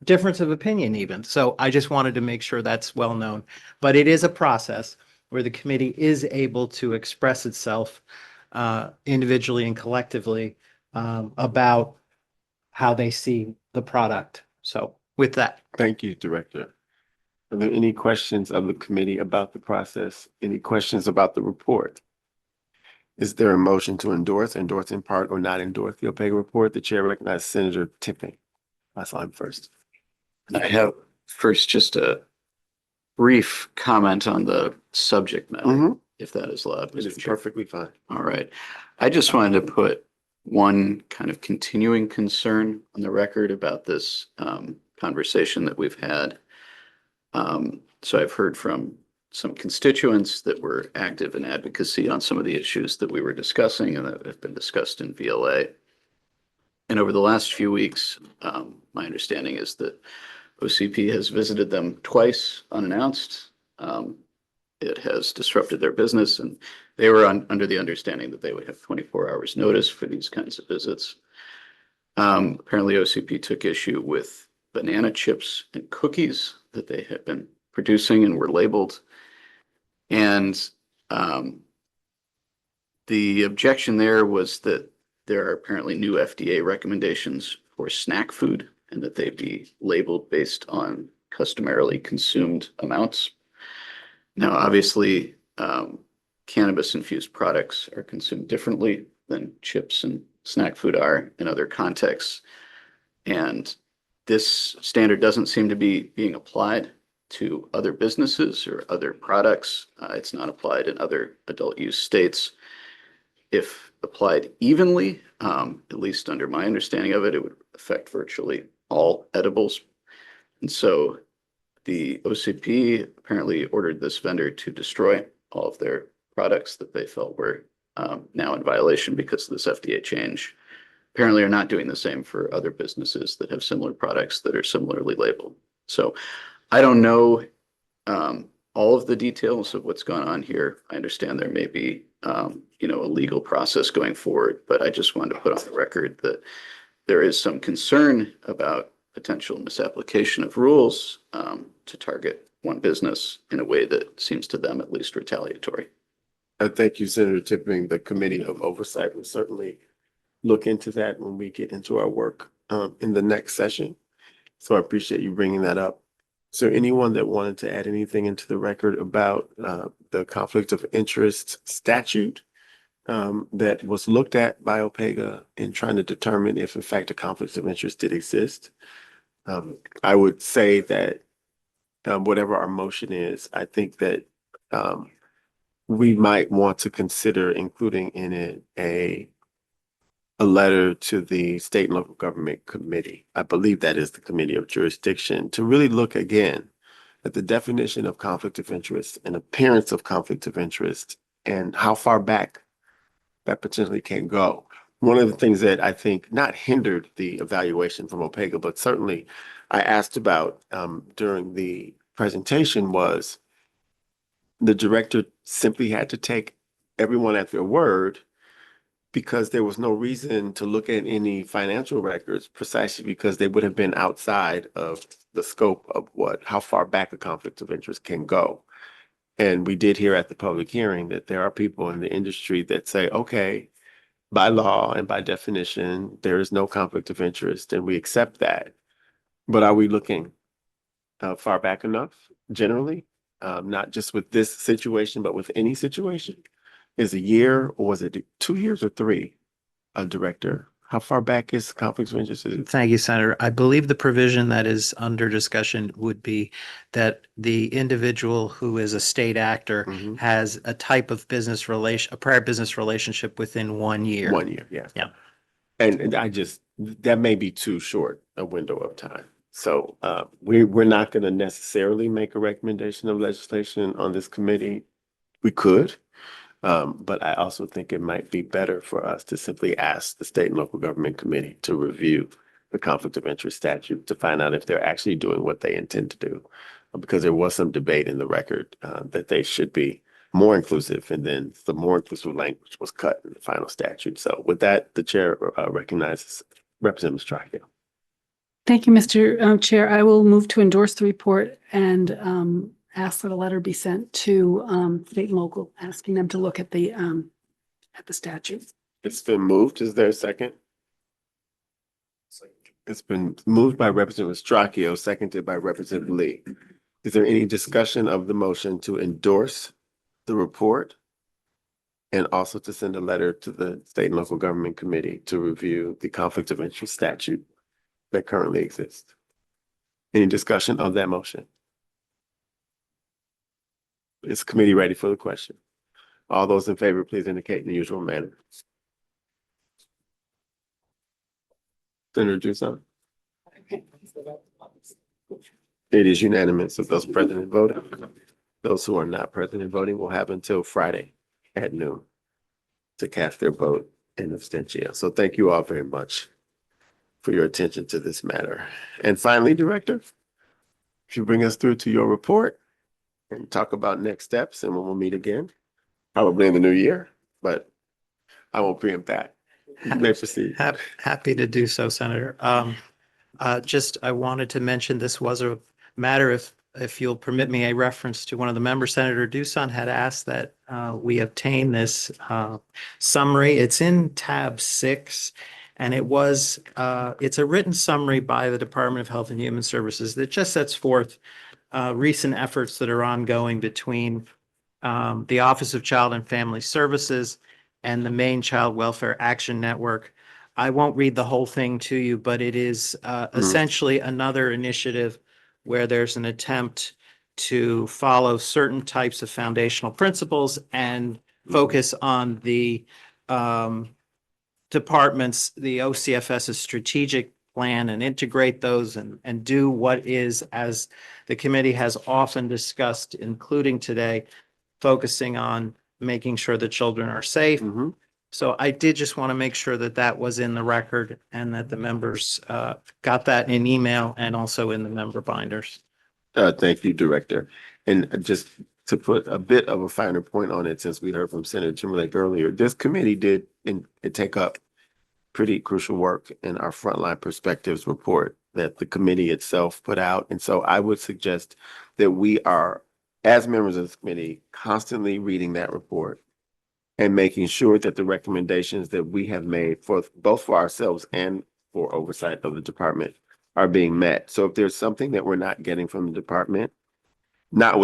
difference of opinion even. So I just wanted to make sure that's well known. But it is a process where the committee is able to express itself individually and collectively about how they see the product. So with that. Thank you, Director. Are there any questions of the committee about the process? Any questions about the report? Is there a motion to endorse in part, or not endorse the OPEGA report? The chair recognizes Senator Tipping. I saw him first. I have first just a brief comment on the subject matter, if that is allowed. It is Mr. Chair. perfectly fine. All right. I just wanted to put one kind of continuing concern on the record about this conversation that we've had. So I've heard from some constituents that were active in advocacy on some of the issues that we were discussing and that have been discussed in VLA. And over the last few weeks, my understanding is that OCP has visited them twice unannounced. It has disrupted their business, and they were under the understanding that they would have 24 hours notice for these kinds of visits. Apparently OCP took issue with banana chips and cookies that they had been producing and were labeled. And the objection there was that there are apparently new FDA recommendations for snack food and that they be labeled based on customarily consumed amounts. Now, obviously, cannabis-infused products are consumed differently than chips and snack food are in other contexts. And this standard doesn't seem to be being applied to other businesses or other products. It's not applied in other adult use states. If applied evenly, at least under my understanding of it, it would affect virtually all edibles. And so the OCP apparently ordered this vendor to destroy all of their products that they felt were now in violation because of this FDA change. Apparently are not doing the same for other businesses that have similar products that are similarly labeled. So I don't know all of the details of what's gone on here. I understand there may be a legal process going forward, but I just wanted to put on the record that there is some concern about potential misapplication of rules to target one business in a way that seems to them at least retaliatory. Thank you, Senator Tipping. The Committee of Oversight will certainly look into that when we get into our work in the next session. So I appreciate you bringing that up. Is there anyone that wanted to add anything into the record about the conflict of interest statute that was looked at by OPEGA in trying to determine if in fact a conflict of interest did exist? I would say that whatever our motion is, I think that we might want to consider including in it a letter to the State and Local Government Committee. I believe that is the Committee of Jurisdiction, to really look again at the definition of conflict of interest and appearance of conflict of interest and how far back that potentially can go. One of the things that I think not hindered the evaluation from OPEGA, but certainly I asked about during the presentation was the director simply had to take everyone at their word because there was no reason to look at any financial records precisely because they would have been outside of the scope of how far back a conflict of interest can go. And we did hear at the public hearing that there are people in the industry that say, okay, by law and by definition, there is no conflict of interest and we accept that. But are we looking far back enough generally? Not just with this situation, but with any situation? Is a year or was it 2 years or 3, Director? How far back is conflicts of interest? Thank you, Senator. I believe the provision that is under discussion would be that the individual who is a state actor Mhm. has a type of a prior business relationship within 1 year. 1 year, yeah. Yeah. And that may be too short a window of time. So we're not going to necessarily make a recommendation of legislation on this committee. We could. But I also think it might be better for us to simply ask the State and Local Government Committee to review the conflict of interest statute to find out if they're actually doing what they intend to do. Because there was some debate in the record that they should be more inclusive, and then the more inclusive language was cut in the final statute. So with that, the chair recognizes Representative Strachan. Thank you, Mr. Chair. I will move to endorse the report and ask that a letter be sent to state and local, asking them to look at the statute. It's been moved. Is there a second? It's been moved by Representative Strachan, seconded by Representative Lee. Is there any discussion of the motion to endorse the report and also to send a letter to the State and Local Government Committee to review the conflict of interest statute that currently exists? Any discussion of that motion? Is the committee ready for the question? All those in favor, please indicate in the usual manner. Senator Duson? It is unanimous of those present and voting. Those who are not present and voting will have until Friday at noon to cast their vote in abstention. So thank you all very much for your attention to this matter. And finally, Director, if you bring us through to your report and talk about next steps and when we'll meet again, probably in the new year, but I won't preempt that. You may proceed. Happy to do so, Senator. I wanted to mention this was a matter, if you'll permit me, a reference to one of the members, Senator Duson had asked that we obtain this summary. It's in tab 6, and it's a written summary by the Department of Health and Human Services that just sets forth recent efforts that are ongoing between the Office of Child and Family Services and the Maine Child Welfare Action Network. I won't read the whole thing to you, but it is essentially another initiative where there's an attempt to follow certain types of foundational principles and focus on the department's, the OCFS's strategic plan and integrate those and do what is, as the committee has often discussed, including today, focusing on making sure that children are safe. Mm-hmm. So I did just want to make sure that that was in the record and that the members got that in email and also in the member binders. Thank you, Director. And just to put a bit of a finer point on it, since we heard from Senator Timberlake earlier, this committee did take up pretty crucial work in our Frontline Perspectives report that the committee itself put out. And so I would suggest that we are, as members of the committee, constantly reading that report and making sure that the recommendations that we have made for both for ourselves and for oversight of the department are being met. So if there's something that we're not getting from the department, notwithstanding